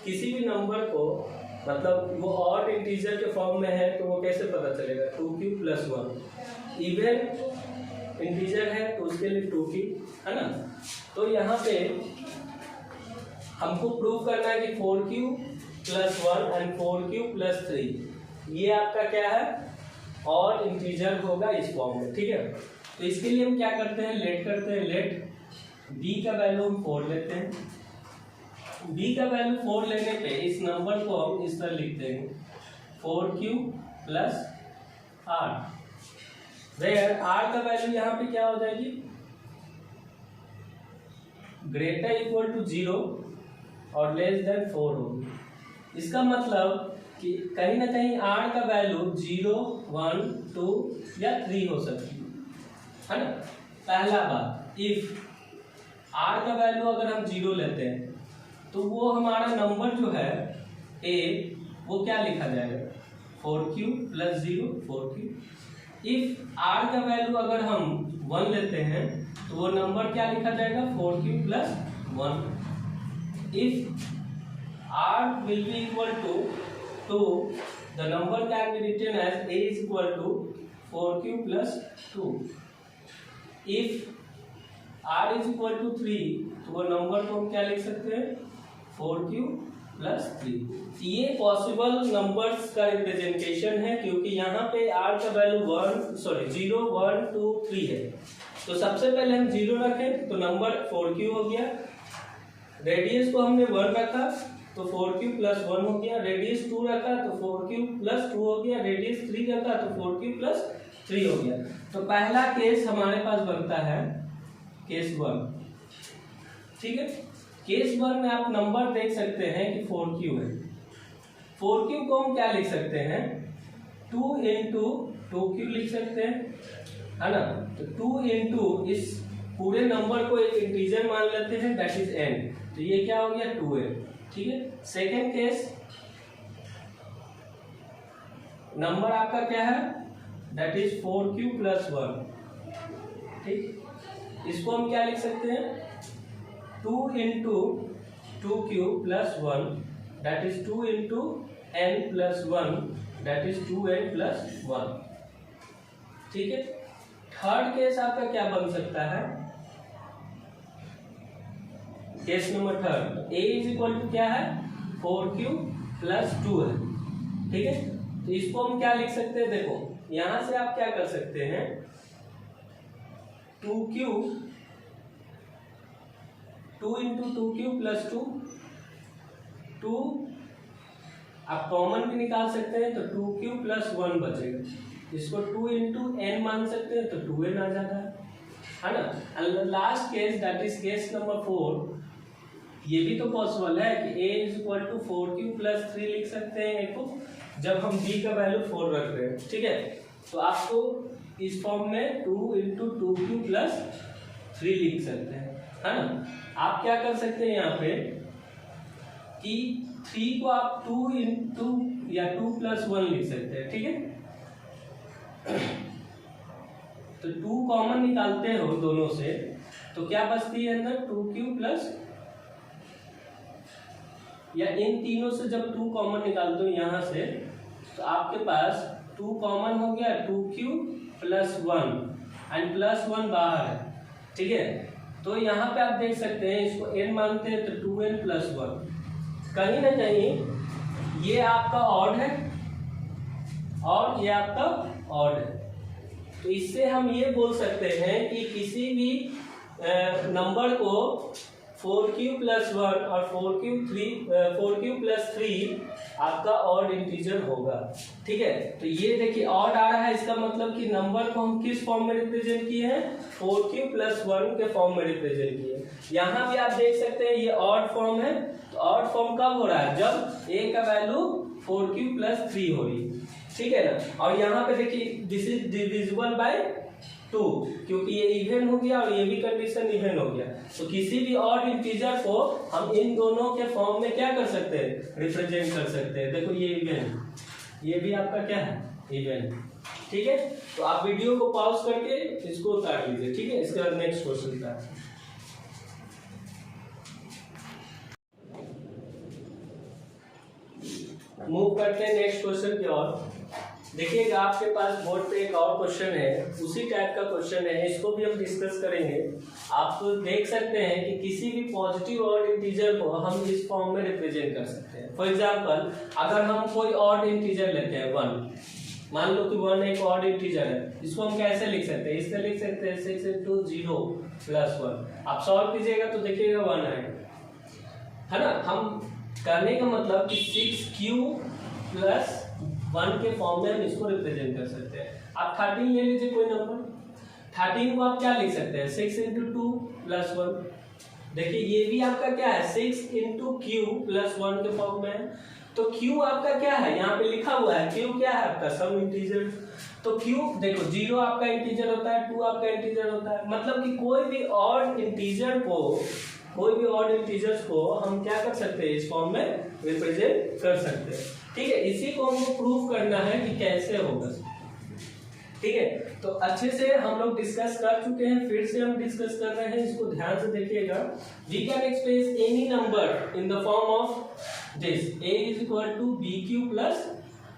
किसी भी नंबर को मतलब वो ऑड इंटीजर के फॉर्म में है तो वो कैसे पता चलेगा, 2q प्लस 1। इवन इंटीजर है तो उसके लिए 2q, है ना। तो यहाँ पे हमको प्रूव करना है कि 4q plus 1 and 4q plus 3 ये आपका क्या है, और इंटीजर होगा इस फॉर्म में, ठीक है। तो इसके लिए हम क्या करते हैं, लेट करते हैं। लेट b का वैल्यू हम 4 लेते हैं, b का वैल्यू 4 लेने पे इस नंबर को हम इस तरह लिखते हैं 4q plus r, where r का वैल्यू यहाँ पे क्या हो जाएगी, ग्रेटर इक्वल टू 0 और लेस देन 4 होगी। इसका मतलब कि कहीं ना कहीं r का वैल्यू 0, 1, 2 या 3 हो सकती है ना। पहला बात, इफ r का वैल्यू अगर हम 0 लेते हैं तो वो हमारा नंबर जो है a वो क्या लिखा जाएगा, 4q + 0 4q। इफ r का वैल्यू अगर हम 1 लेते हैं तो वो नंबर क्या लिखा जाएगा, 4q + 1। If r will be equal to 2, the number can be written as a is equal to 4q + 2। if r is equal to 3 तो वो नंबर को हम क्या लिख सकते हैं, 4q + 3। ये पॉसिबल नंबर्स का रिप्रेजेंटेशन है, क्योंकि यहाँ पे r का वैल्यू 0, 1, 2, 3 है। तो सबसे पहले हम 0 रखें तो नंबर 4q हो गया, रेडियस को हमने 1 रखा तो 4q + 1 हो गया, रेडियस 2 रखा तो 4q + 2 हो गया, रेडियस 3 रखा तो 4q + 3 हो गया। तो पहला केस हमारे पास बनता है केस 1, ठीक है। केस 1 में आप नंबर देख सकते हैं कि 4q है। 4q को हम क्या लिख सकते हैं, 2 × 2q लिख सकते हैं, है ना। तो 2 × इस पूरे नंबर को एक इंटीजर मान लेते हैं, दैट इज n। तो ये क्या हो गया, 2n, ठीक है। सेकेंड केस, नंबर आपका क्या है, दैट इज 4q + 1, ठीक। इसको हम क्या लिख सकते हैं, 2 × 2q + 1, that is 2 × n + 1, that is 2n + 1, ठीक है। थर्ड केस आपका क्या बन सकता है, case number third, a is equal to क्या है, 4q + 2 है, ठीक है। तो इसको हम क्या लिख सकते हैं, देखो यहां से आप क्या कर सकते हैं, 2 × 2q + 2, 2 आप कॉमन भी निकाल सकते हैं तो 2q + 1 बचेगा। इसको 2 × n मान सकते हैं तो 2n आ जाता है ना। Last case, that is case number 4, ये भी तो पॉसिबल है कि a is equal to 4q + 3 लिख सकते हैं एक को, जब हम b का वैल्यू 4 रख रहे हैं, ठीक है। तो आपको इस फॉर्म में 2 × 2q + 3 लिख सकते हैं, है ना। आप क्या कर सकते हैं यहाँ पे कि 3 को आप 2 × या 2 + 1 लिख सकते हैं, ठीक है। तो 2 कॉमन निकालते हो दोनों से तो क्या बचती है अंदर, 2q + या इन तीनों से जब 2 कॉमन निकालते हो यहाँ से तो आपके पास 2 कॉमन हो गया, 2q + 1 एंड +1 बाहर है, ठीक है। तो यहाँ पे आप देख सकते हैं, इसको n मानते हैं तो 2n + 1, कहीं ना कहीं ये आपका ऑड है और ये आपका ऑड है। तो इससे हम ये बोल सकते हैं कि किसी भी नंबर को 4q + 1 और 4q + 3 आपका ऑड इंटीजर होगा, ठीक है। तो ये देखिए ऑड आ रहा है, इसका मतलब कि नंबर को हम किस फॉर्म में रिप्रेजेंट किए हैं, 4q + 1 के फॉर्म में रिप्रेजेंट किए। यहाँ भी आप देख सकते हैं ये ऑड फॉर्म है। तो ऑड फॉर्म कब हो रहा है, जब a का वैल्यू 4q + 3 हो रही है, ठीक है ना। और यहाँ पे देखिए दिस इज डिविजिबल बाय 2, क्योंकि ये इवन हो गया और ये भी कंडीशन इवन हो गया। तो किसी भी ऑड इंटीजर को हम इन दोनों के फॉर्म में क्या कर सकते हैं, रिप्रेजेंट कर सकते हैं। देखो ये इवन, ये भी आपका क्या है, इवन, ठीक है। तो आप वीडियो को पॉज करके इसको उतार लीजिए, ठीक है। इसके बाद नेक्स्ट क्वेश्चन का मूव करते हैं नेक्स्ट क्वेश्चन की ओर। देखिएगा आपके पास बोर्ड पे एक और क्वेश्चन है, उसी टाइप का क्वेश्चन है, इसको भी हम डिस्कस करेंगे। आप तो देख सकते हैं कि किसी भी पॉजिटिव ऑड इंटीजर को हम इस फॉर्म में रिप्रेजेंट कर सकते हैं। फॉर एग्जांपल अगर हम कोई ऑड इंटीजर लेते हैं 1, मान लो कि 1 एक ऑड इंटीजर है, इसको हम कैसे लिख सकते हैं, इससे लिख सकते हैं 6 × 0 + 1। आप सॉल्व कीजिएगा तो देखिएगा 1 आएगा, है ना। हम करने का मतलब कि 6q + 1 के फॉर्म में हम इसको रिप्रेजेंट कर सकते हैं। आप 13 ले लीजिए कोई नंबर, 13 को आप क्या लिख सकते हैं, 6 × 2 + 1। देखिए ये भी आपका क्या है, 6 × q + 1 के फॉर्म में है। तो q आपका क्या है, यहाँ पे लिखा हुआ है q क्या है आपका सम इंटीजर। तो q देखो 0 आपका इंटीजर होता है, 2 आपका इंटीजर होता है, मतलब कि कोई भी ऑड इंटीजर्स को हम क्या कर सकते हैं, इस फॉर्म में रिप्रेजेंट कर सकते हैं। ठीक है, इसी को हमको प्रूफ करना है कि कैसे होगा। ठीक है, तो अच्छे से हम लोग डिस्कस कर चुके हैं, फिर से हम डिस्कस कर रहे हैं, इसको ध्यान से देखिएगा। We can express any number in the form of this a is equal to bq plus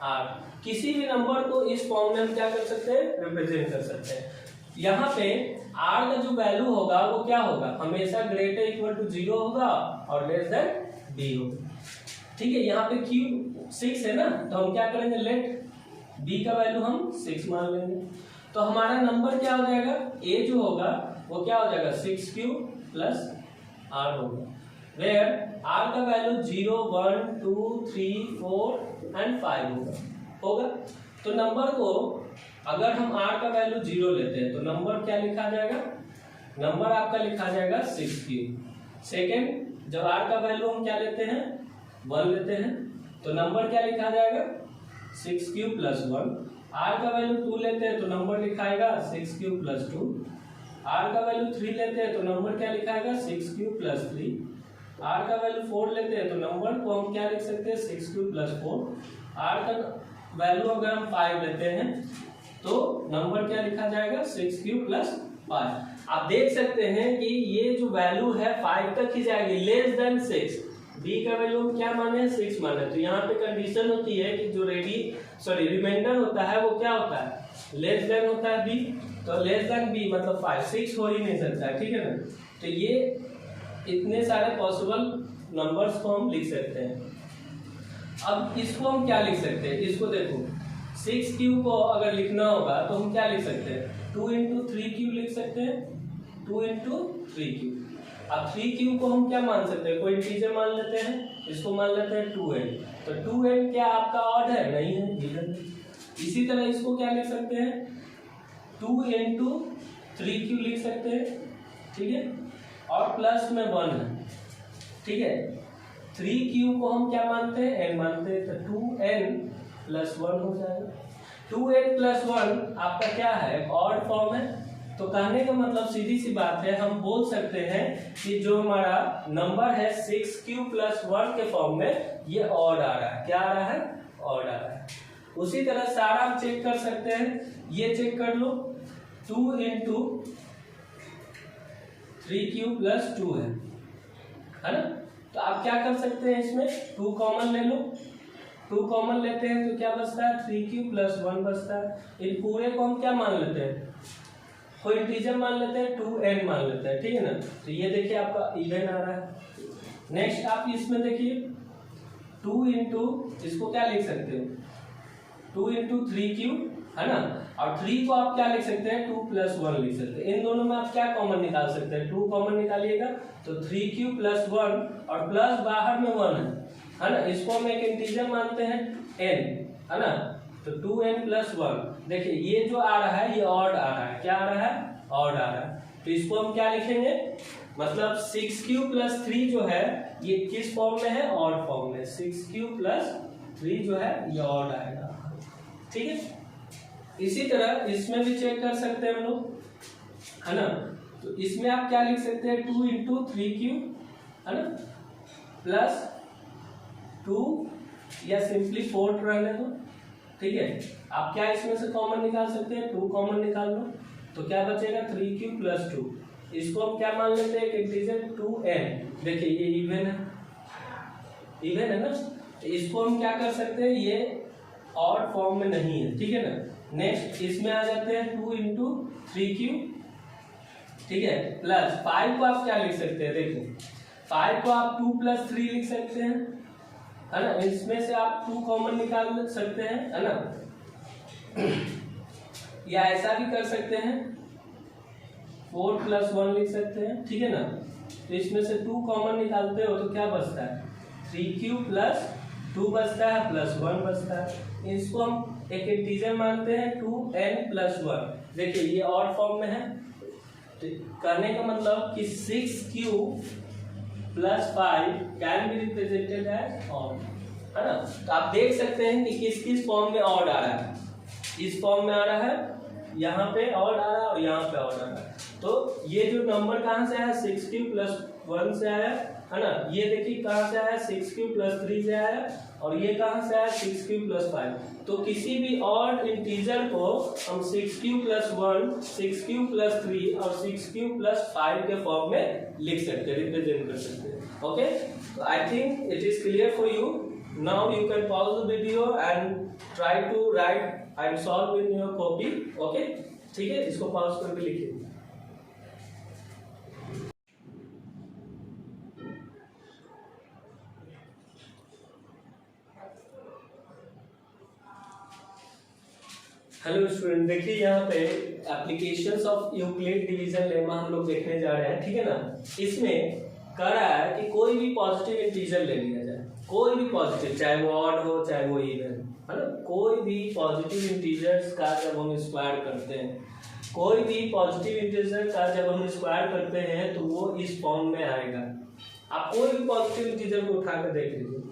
r। किसी भी नंबर को इस फॉर्म में हम क्या कर सकते हैं, रिप्रेजेंट कर सकते हैं। यहाँ पे r का जो वैल्यू होगा वो क्या होगा, हमेशा ग्रेटर इक्वल टू 0 होगा और लेस देन b होगा। ठीक है, यहाँ पे q 6 है ना, तो हम क्या करेंगे, लेट b का वैल्यू हम 6 मान लेंगे। तो हमारा नंबर क्या हो जाएगा, a जो होगा वो क्या हो जाएगा 6q प्लस r होगा, वेयर r का वैल्यू 0 1 2 3 4 एंड 5 होगा। तो नंबर को अगर हम r का वैल्यू 0 लेते हैं तो नंबर क्या लिखा जाएगा, नंबर आपका लिखा जाएगा 6q। सेकेंड, जब r का वैल्यू हम क्या लेते हैं 1 लेते हैं तो नंबर क्या लिखा जाएगा 6q प्लस 1। r का वैल्यू 2 लेते हैं तो नंबर लिखाएगा 6q प्लस 2। r का वैल्यू 3 लेते हैं तो नंबर क्या लिखाएगा 6q प्लस 3। r का वैल्यू 4 लेते हैं तो नंबर को हम क्या लिख सकते हैं 6q प्लस 4। r का वैल्यू अगर हम 5 लेते हैं तो नंबर क्या लिखा जाएगा 6q प्लस 5। आप देख सकते हैं कि ये जो वैल्यू है 5 तक ही जाएगी, लेस देन 6। b का वैल्यू हम क्या माने हैं 6 माने, तो यहाँ पे कंडीशन होती है कि जो रिमाइंडर होता है वो क्या होता है, लेस देन होता है b। तो लेस देन b मतलब 5, 6 हो ही नहीं सकता है। ठीक है ना, तो ये इतने सारे पॉसिबल नंबर्स को हम लिख सकते हैं। अब इसको हम क्या लिख सकते हैं, इसको देखो 6q को अगर लिखना होगा तो हम क्या लिख सकते हैं 2 into 3q लिख सकते हैं, 2 into 3q। अब 3q को हम क्या मान सकते हैं, कोई इंटीजर मान लेते हैं, इसको मान लेते हैं 2n। तो 2n क्या आपका ऑड है, नहीं है, इवन। इसी तरह इसको क्या लिख सकते हैं 2 into 3q लिख सकते हैं। ठीक है, और प्लस में 1 है। ठीक है, 3q को हम क्या मानते हैं, n मानते हैं, तो 2n प्लस 1 हो जाएगा। 2n प्लस 1 आपका क्या है, ऑड फॉर्म है। तो कहने का मतलब सीधी सी बात है, हम बोल सकते हैं कि जो हमारा नंबर है 6q प्लस 1 के फॉर्म में ये ऑड आ रहा है। क्या आ रहा है, ऑड आ रहा है। उसी तरह सारा हम चेक कर सकते हैं, ये चेक कर लो 2 into 3q प्लस 2 है ना। तो आप क्या कर सकते हैं, इसमें 2 कॉमन ले लो, 2 कॉमन लेते हैं तो क्या बचता है 3q प्लस 1 बचता है। इन पूरे को हम क्या मान लेते हैं, कोई इंटीजर मान लेते हैं, 2n मान लेते हैं। ठीक है ना, तो ये देखिए आपका इवन आ रहा है। नेक्स्ट आप इसमें देखिए 2 into, इसको क्या लिख सकते हो 2 into 3q है ना, और 3 को आप क्या लिख सकते हैं 2 प्लस 1 लिख सकते हैं। इन दोनों में आप क्या कॉमन निकाल सकते हैं, 2 कॉमन निकालिएगा तो 3q प्लस 1 और प्लस बाहर में 1 है ना, इसको हम एक इंटीजर मानते हैं n है ना, तो 2n प्लस 1। देखिए ये जो आ रहा है ये ऑड आ रहा है, क्या आ रहा है, ऑड आ रहा है। तो इसको हम क्या लिखेंगे, मतलब 6q प्लस 3 जो है ये किस फॉर्म में है, ऑड फॉर्म में। 6q प्लस 3 जो है ये ऑड आएगा। ठीक है, इसी तरह इसमें भी चेक कर सकते हैं हम लोग, है ना। तो इसमें आप क्या लिख सकते हैं 2 into 3q है ना, प्लस 2 या सिंपली 4 रहने दो। ठीक है, आप क्या इसमें से कॉमन निकाल सकते हैं, 2 कॉमन निकाल लो तो क्या बचेगा 3q प्लस 2। इसको हम क्या मान लेते हैं, एक इंटीजर 2n। देखिए ये इवन है ना, तो इसको हम क्या कर सकते हैं, ये ऑड फॉर्म में नहीं है। ठीक है ना, नेक्स्ट इसमें आ जाते हैं 2 into 3q। ठीक है, प्लस 5 को आप क्या लिख सकते हैं, देखो 5 को आप 2 प्लस 3 लिख सकते हैं, है ना। इसमें से आप 2 कॉमन निकाल सकते हैं, है ना, या ऐसा भी कर सकते हैं 4 प्लस 1 लिख सकते हैं। ठीक है ना, तो इसमें से 2 कॉमन निकालते हो तो क्या बचता है 3q प्लस 2 बचता है, प्लस 1 बचता है। इसको हम एक इंटीजर मानते हैं 2n प्लस 1। देखिए ये ऑड फॉर्म में है, तो कहने का मतलब कि 6q plus 5 can be represented as odd, है ना। तो आप देख सकते हैं कि किस किस फॉर्म में ऑड आ रहा है, इस फॉर्म में आ रहा है, यहाँ पे ऑड आ रहा है और यहाँ पे ऑड आ रहा है। तो ये जो नंबर कहाँ से आया, 6 क्यू प्लस 1 से आया, है ना। ये देखिए कहाँ से आया, 6 क्यू प्लस 3 से आया, और ये कहाँ से आया, 6 क्यू प्लस 5। तो किसी भी ऑड इंटीजर को हम 6 क्यू प्लस 1, 6 क्यू प्लस 3 और 6 क्यू प्लस 5 के फॉर्म में लिख सकते हैं, रिप्रेजेंट कर सकते हैं। ओके, तो I think it is clear for you. Now you can pause the video and try to write and solve in your copy. Okay, ठीक है, इसको पॉज करके लिखिए। हेलो स्टूडेंट, देखिए यहाँ पे applications of Euclid division lemma हम लोग देखने जा रहे हैं, ठीक है ना। इसमें कह रहा है कि कोई भी पॉजिटिव इंटीजर ले लिया जाए, कोई भी पॉजिटिव, चाहे वो ऑड हो चाहे वो इवन, है ना। कोई भी पॉजिटिव इंटीजर्स का जब हम स्क्वायर करते हैं, कोई भी पॉजिटिव इंटीजर का जब हम स्क्वायर करते हैं तो वो इस फॉर्म में आएगा। आप कोई भी पॉजिटिव इंटीजर को उठा कर देख लीजिए।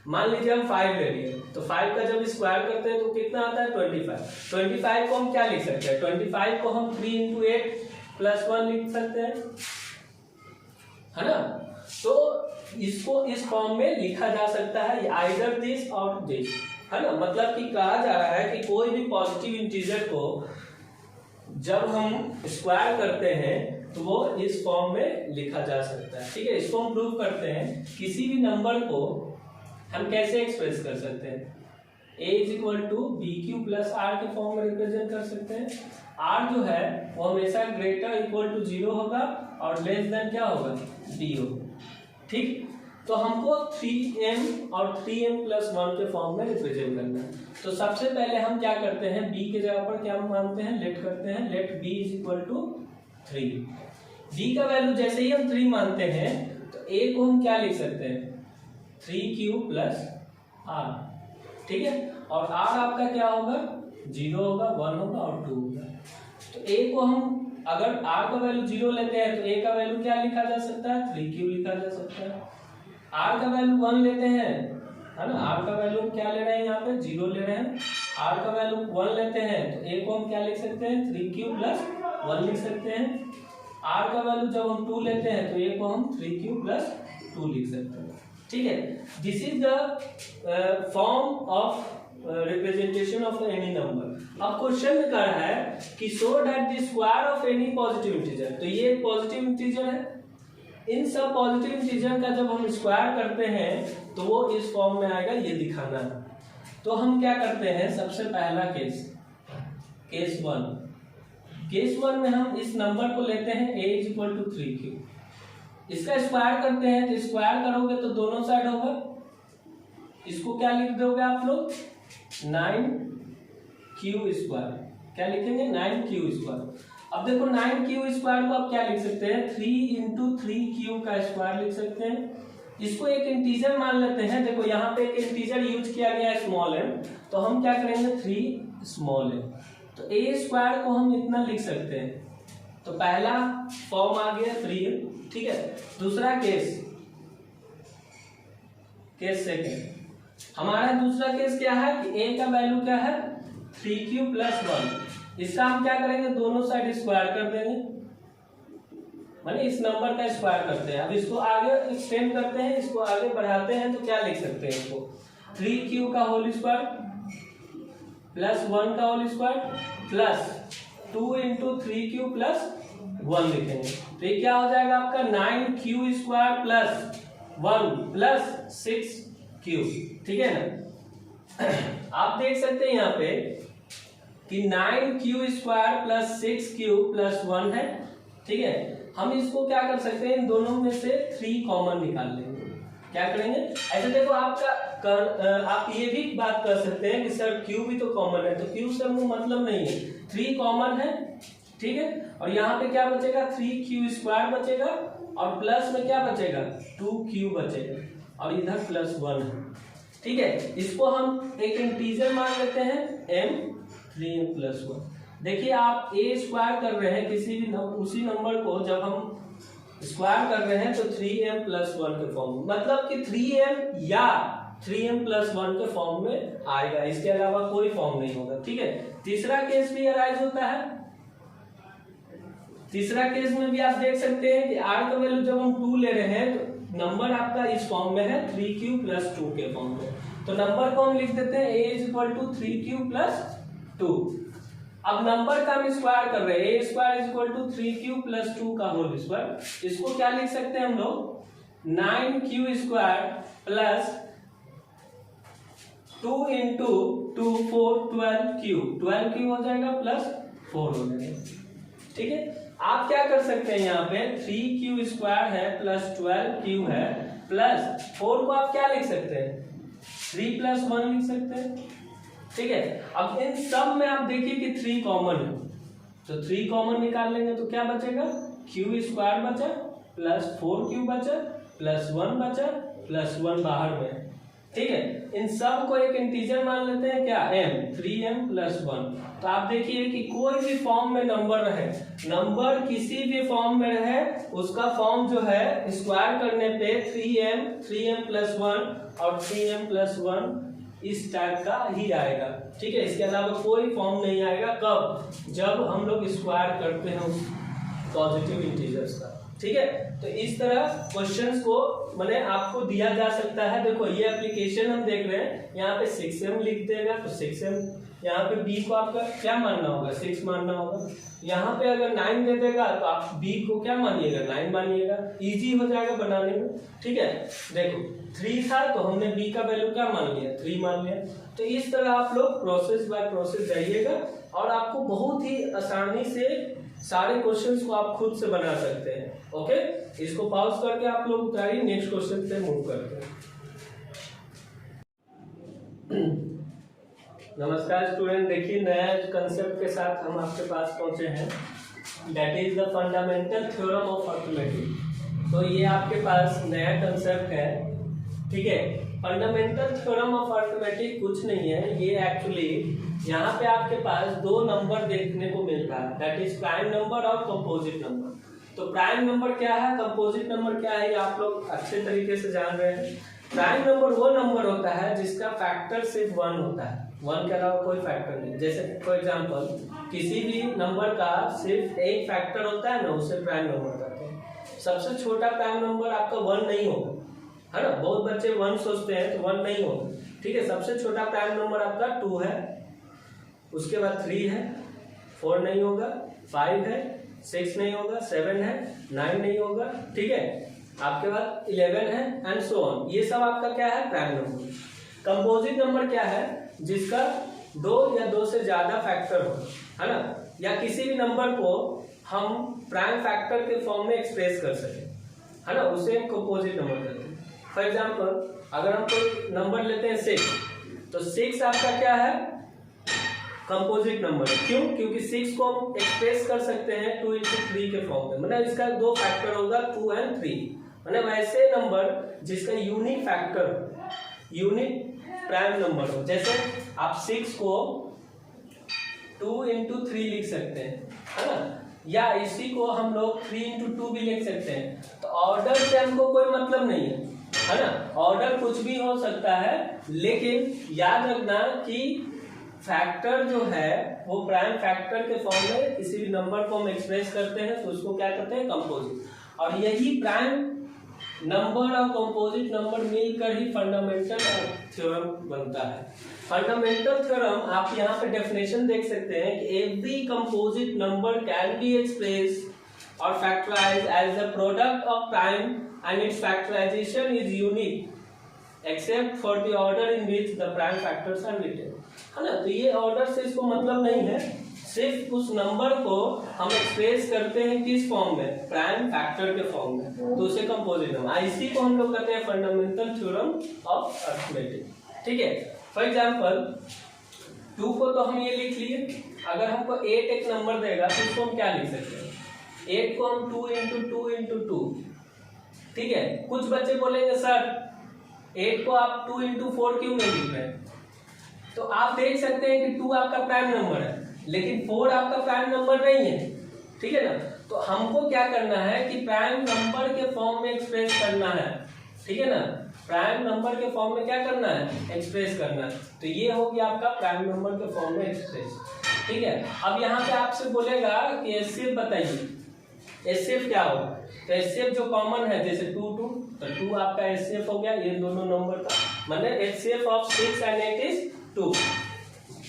मान लीजिए हम 5 ले लिए, तो 5 का जब स्क्वायर करते हैं तो कितना आता है, 25। 25 को हम क्या लिख सकते हैं, 25 को हम 3 इंटू 8 प्लस 1 लिख सकते हैं, है ना। तो इसको इस फॉर्म में लिखा जा सकता है, आइदर दिस और दिस, है ना। मतलब कि कहा जा रहा है कि कोई भी पॉजिटिव इंटीजर को जब हम स्क्वायर करते हैं तो वो इस फॉर्म में लिखा जा सकता है, ठीक है। इसको हम प्रूव करते हैं। किसी भी नंबर को हम कैसे एक्सप्रेस कर सकते हैं, a is equal to B Q plus R के फॉर्म में रिप्रेजेंट कर सकते हैं। r जो है वो हमेशा ग्रेटर इक्वल टू 0 होगा और लेस देन क्या होगा, b होगा, ठीक। तो हमको 3m और 3m प्लस 1 के फॉर्म में रिप्रेजेंट करना है। तो सबसे पहले हम क्या करते हैं, b के जगह पर क्या मानते हैं, लेट करते हैं, let b is equal to 3। b का वैल्यू जैसे ही हम 3 मानते हैं तो a को हम क्या लिख सकते हैं, 3q प्लस r, ठीक है। और r आपका क्या होगा, 0 होगा, 1 होगा और 2 होगा। तो a को हम अगर r का वैल्यू 0 लेते हैं तो a का वैल्यू क्या लिखा जा सकता है, 3q लिखा जा सकता है। r का वैल्यू 1 लेते हैं, है ना, r का वैल्यू क्या ले रहे हैं, यहाँ पे 0 ले रहे हैं। r का वैल्यू 1 लेते हैं तो a को हम क्या लिख सकते हैं, 3q प्लस 1 लिख सकते हैं। r का वैल्यू जब हम 2 लेते हैं तो a को हम 3q प्लस 2 लिख सकते हैं, ठीक है। This is the form of representation of any number. अब क्वेश्चन में कह रहा है कि show that the square of any positive integer, तो ये पॉजिटिव इंटीजर है, इन सब पॉजिटिव इंटीजर का जब हम स्क्वायर करते हैं तो वो इस फॉर्म में आएगा, ये दिखाना है। तो हम क्या करते हैं, सबसे पहला केस 1 में हम इस नंबर को लेते हैं a is equal to 3q, इसका स्क्वायर करते हैं तो स्क्वायर करोगे तो दोनों साइड होगा, इसको क्या लिख दोगे आप लोग, 9q स्क्वायर, क्या लिखेंगे, 9q स्क्वायर। अब देखो 9q स्क्वायर को आप क्या लिख सकते हैं, 3 इंटू 3q का स्क्वायर लिख सकते हैं। इसको एक इंटीजर मान लेते हैं, देखो यहाँ पे एक इंटीजर यूज किया गया है स्मॉल m, तो हम क्या करेंगे 3 स्मॉल m, तो a स्क्वायर को हम इतना लिख सकते हैं। तो पहला फॉर्म आ गया 3m, ठीक है। दूसरा केस सेकेंड, हमारा दूसरा केस क्या है कि a का वैल्यू क्या है, 3q प्लस 1, इसका हम क्या करेंगे, दोनों साइड स्क्वायर कर देंगे, माने इस नंबर का स्क्वायर करते हैं। अब इसको आगे एक्सटेंड करते हैं, इसको आगे बढ़ाते हैं तो क्या लिख सकते हैं, इसको 3q का होल स्क्वायर प्लस 1 का whole square plus 2 into 3q plus 1 लिखेंगे। तो ये क्या हो जाएगा आपका, 9q square plus 1 plus 6q, ठीक है ना। आप देख सकते हैं यहाँ पे कि 9q square plus 6q plus 1 है, ठीक है। हम इसको क्या कर सकते हैं, इन दोनों में से 3 कॉमन निकाल लेंगे। क्या करेंगे, ऐसे देखो आप ये भी बात कर सकते हैं कि सर q भी तो कॉमन है, तो q से मतलब नहीं है, 3 कॉमन है, ठीक है। और यहाँ पे क्या बचेगा, 3q स्क्वायर बचेगा और प्लस में क्या बचेगा, 2q बचेगा और इधर प्लस 1 है, ठीक है। इसको हम एक इंटीजर मान लेते हैं m, 3m प्लस 1। देखिए आप a स्क्वायर कर रहे हैं किसी भी उसी नंबर को जब हम स्क्वायर कर रहे हैं तो 3m प्लस 1 के फॉर्म, मतलब कि 3m या 3m+1 के फॉर्म में आएगा, इसके अलावा कोई फॉर्म नहीं होगा। ठीक है, तीसरा केस भी अराइज होता है। तीसरा केस में भी आप देख सकते हैं कि r का वैल्यू जब हम 2 ले रहे हैं तो नंबर आपका इस फॉर्म में है 3q+2 के फॉर्म में, तो नंबर को हम लिख देते हैं a = 3q+2। अब नंबर का हम स्क्वायर कर रहे हैं, a² = 3q+2 का होल स्क्वायर। इसको क्या लिख सकते हैं हम लोग, 9q² + 2 × 2 4 12q, 12q हो जाएगा प्लस 4 हो जाएगा। ठीक है, आप क्या कर सकते हैं, यहाँ पे 3q² है प्लस 12q है प्लस 4 को आप क्या लिख सकते हैं, 3+1 लिख सकते हैं। ठीक है, अब इन सब में आप देखिए कि 3 कॉमन है, तो 3 कॉमन निकाल लेंगे तो क्या बचेगा, q² बचा प्लस 4q बचा प्लस 1 बचा प्लस 1 बाहर में। ठीक है, इन सब को एक इंटीजर मान लेते हैं क्या, m, 3m+1। तो आप देखिए कि कोई भी फॉर्म में नंबर रहे, नंबर किसी भी फॉर्म में रहे, उसका फॉर्म जो है स्क्वायर करने पे 3m+1 और 3m+1 इस टाइप का ही आएगा। ठीक है, इसके अलावा कोई फॉर्म नहीं आएगा। कब, जब हम लोग स्क्वायर करते हैं उस पॉजिटिव इंटीजर्स का। ठीक है, तो इस तरह क्वेश्चंस को मैंने आपको दिया जा सकता है। देखो ये एप्लीकेशन हम देख रहे हैं, यहाँ पे 6m लिख देगा तो 6m, यहाँ पे b को आपका क्या मानना होगा, 6 मानना होगा। यहाँ पे अगर 9 दे देगा तो आप b को क्या मानिएगा, 9 मानिएगा, इजी हो जाएगा बनाने में। ठीक है, देखो 3 था तो हमने b का वैल्यू क्या मान लिया, 3 मान लिया। तो इस तरह आप लोग प्रोसेस बाय प्रोसेस जाइएगा और आपको बहुत ही आसानी से सारे क्वेश्चंस को आप खुद से बना सकते हैं। ओके, इसको पॉज करके आप लोग उतारिए, नेक्स्ट क्वेश्चन पे मूव करते हैं। नमस्कार स्टूडेंट, देखिए नया कंसेप्ट के साथ हम आपके पास पहुंचे हैं, that is the fundamental theorem of arithmetic. तो ये आपके पास नया कंसेप्ट है। ठीक है, फंडामेंटल थ्योरम ऑफ अर्थमेटिक कुछ नहीं है, ये एक्चुअली यहाँ पे आपके पास 2 नंबर देखने को मिल रहा है, दैट इज प्राइम नंबर और कंपोजिट नंबर। तो प्राइम नंबर क्या है, कंपोजिट नंबर क्या है, ये आप लोग अच्छे तरीके से जान रहे हैं। प्राइम नंबर वो नंबर होता है जिसका फैक्टर सिर्फ 1 होता है, 1 के अलावा कोई फैक्टर नहीं। जैसे फॉर एग्जांपल किसी भी नंबर का सिर्फ एक फैक्टर होता है ना, उसे प्राइम नंबर कहते हैं। सबसे छोटा प्राइम नंबर आपका 1 नहीं होगा, है ना, बहुत बच्चे 1 सोचते हैं तो 1 नहीं होगा। ठीक है, सबसे छोटा प्राइम नंबर आपका 2 है, उसके बाद 3 है, 4 नहीं होगा, 5 है, 6 नहीं होगा, 7 है, 9 नहीं होगा। ठीक है, आपके बाद 11 है एंड सो ऑन। ये सब आपका क्या है, प्राइम नंबर। कंपोजिट नंबर क्या है, जिसका 2 या 2 से ज्यादा फैक्टर हो, है ना, या किसी भी नंबर को हम प्राइम फैक्टर के फॉर्म में एक्सप्रेस कर सके, है ना, उसे हम कंपोजिट नंबर कहते हैं। फॉर एग्जाम्पल अगर हम कोई नंबर लेते हैं 6, तो 6 आपका क्या है, कंपोजिट नंबर। क्यों, क्योंकि 6 को हम एक्सप्रेस कर सकते हैं 2 × 3 के फॉर्म में, मतलब इसका 2 फैक्टर होगा 2 और 3, मतलब ऐसे नंबर जिसका unique factor, unique prime number हो। जैसे आप 6 को 2 × 3 लिख सकते हैं, है ना, या इसी को हम लोग 3 × 2 भी लिख सकते हैं। तो ऑर्डर से हमको कोई मतलब नहीं है ना, ऑर्डर कुछ भी हो सकता है, लेकिन याद रखना कि फैक्टर जो है वो प्राइम फैक्टर के फॉर्म में किसी भी नंबर को हम एक्सप्रेस करते हैं तो उसको क्या कहते हैं, कंपोजिट। और यही प्राइम नंबर और कंपोजिट नंबर मिलकर ही फंडामेंटल थ्योरम बनता है। फंडामेंटल थ्योरम आप यहाँ पे डेफिनेशन देख सकते हैं कि every composite number can be express और factorise as the product of prime and its factorisation is unique except for the order in which the prime factors are written, है ना। तो ये ऑर्डर से इसको मतलब नहीं है, सिर्फ उस नंबर को हम एक्सप्रेस करते हैं किस फॉर्म में, प्राइम फैक्टर के फॉर्म में, तो उसे कंपोजिट नंबर, इसी को हम लोग कहते हैं फंडामेंटल थ्योरम ऑफ अर्थमेटिक। ठीक है, फॉर एग्जांपल 2 को तो हम ये लिख लिए, अगर हमको 8 एक नंबर देगा तो उसको हम क्या लिख सकते हैं, 8 को हम 2 × 2 × 2। ठीक है, कुछ बच्चे बोलेंगे सर 8 को आप 2 × 4 क्यों नहीं लिख रहे, तो आप देख सकते हैं कि 2 आपका प्राइम नंबर है लेकिन 4 आपका प्राइम नंबर नहीं है। ठीक है ना, तो हमको क्या करना है कि प्राइम नंबर के फॉर्म में एक्सप्रेस करना है ठीक है ना, प्राइम नंबर के फॉर्म में क्या करना है, एक्सप्रेस करना है। तो ये हो गया आपका प्राइम नंबर के फॉर्म में एक्सप्रेस। ठीक है, अब यहाँ पे आपसे बोलेगा कि एचसीएफ बताइए, एचसीएफ क्या होगा। तो एचसीएफ जो कॉमन है, जैसे 2 2, तो 2 आपका एचसीएफ हो गया, ये दोनों नंबर का, मतलब HCF of 6 and 8 is 2।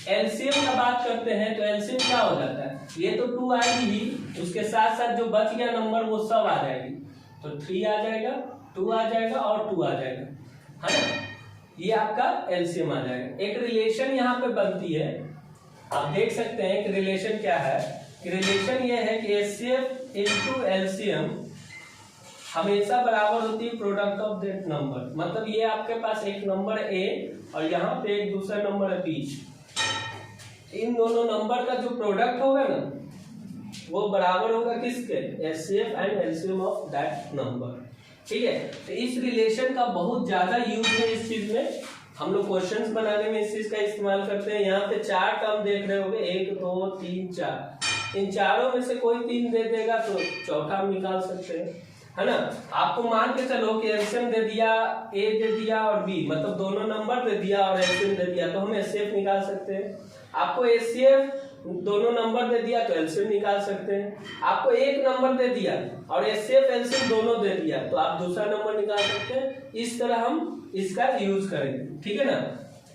LCM का बात करते हैं तो एलसीएम क्या हो जाता है, ये तो 2 आएगी ही, उसके साथ साथ जो बच गया नंबर वो सब आ जाएगी। तो 3 आ जाएगा, 2 आ जाएगा और 2 आ जाएगा, है ना, ये आपका एलसीएम आ जाएगा। एक रिलेशन यहाँ पे बनती है, आप देख सकते हैं कि रिलेशन क्या है, कि रिलेशन ये है कि एचसीएफ इनटू एलसीएम हमेशा बराबर होती है प्रोडक्ट ऑफ दैट नंबर। मतलब ये आपके पास एक नंबर ए और यहाँ पे एक दूसरा नंबर है बी, इन दोनों नंबर का जो प्रोडक्ट होगा ना वो बराबर होगा किसके, HCF and LCM of that number. ठीक है, तो इस रिलेशन का बहुत ज्यादा यूज है इस चीज में, हम लोग क्वेश्चंस बनाने में इस चीज का इस्तेमाल करते हैं। यहाँ पे 4 टर्म देख रहे होंगे, 1 2 3 4, इन चारों में से कोई 3 दे देगा तो चौथा हम निकाल सकते हैं, है ना। आपको मान के चलो कि एलसीएम दे दिया, ए दे दिया और बी, मतलब दोनों नंबर दे दिया और एलसीएम दे दिया, तो हम एचसीएफ निकाल सकते हैं। आपको एचसीएफ दोनों नंबर दे दिया तो एलसीएम निकाल सकते हैं। आपको एक नंबर दे दिया और एचसीएफ एलसीएम दोनों दे दिया तो आप दूसरा नंबर निकाल सकते हैं। इस तरह हम इसका यूज करेंगे, ठीक है ना।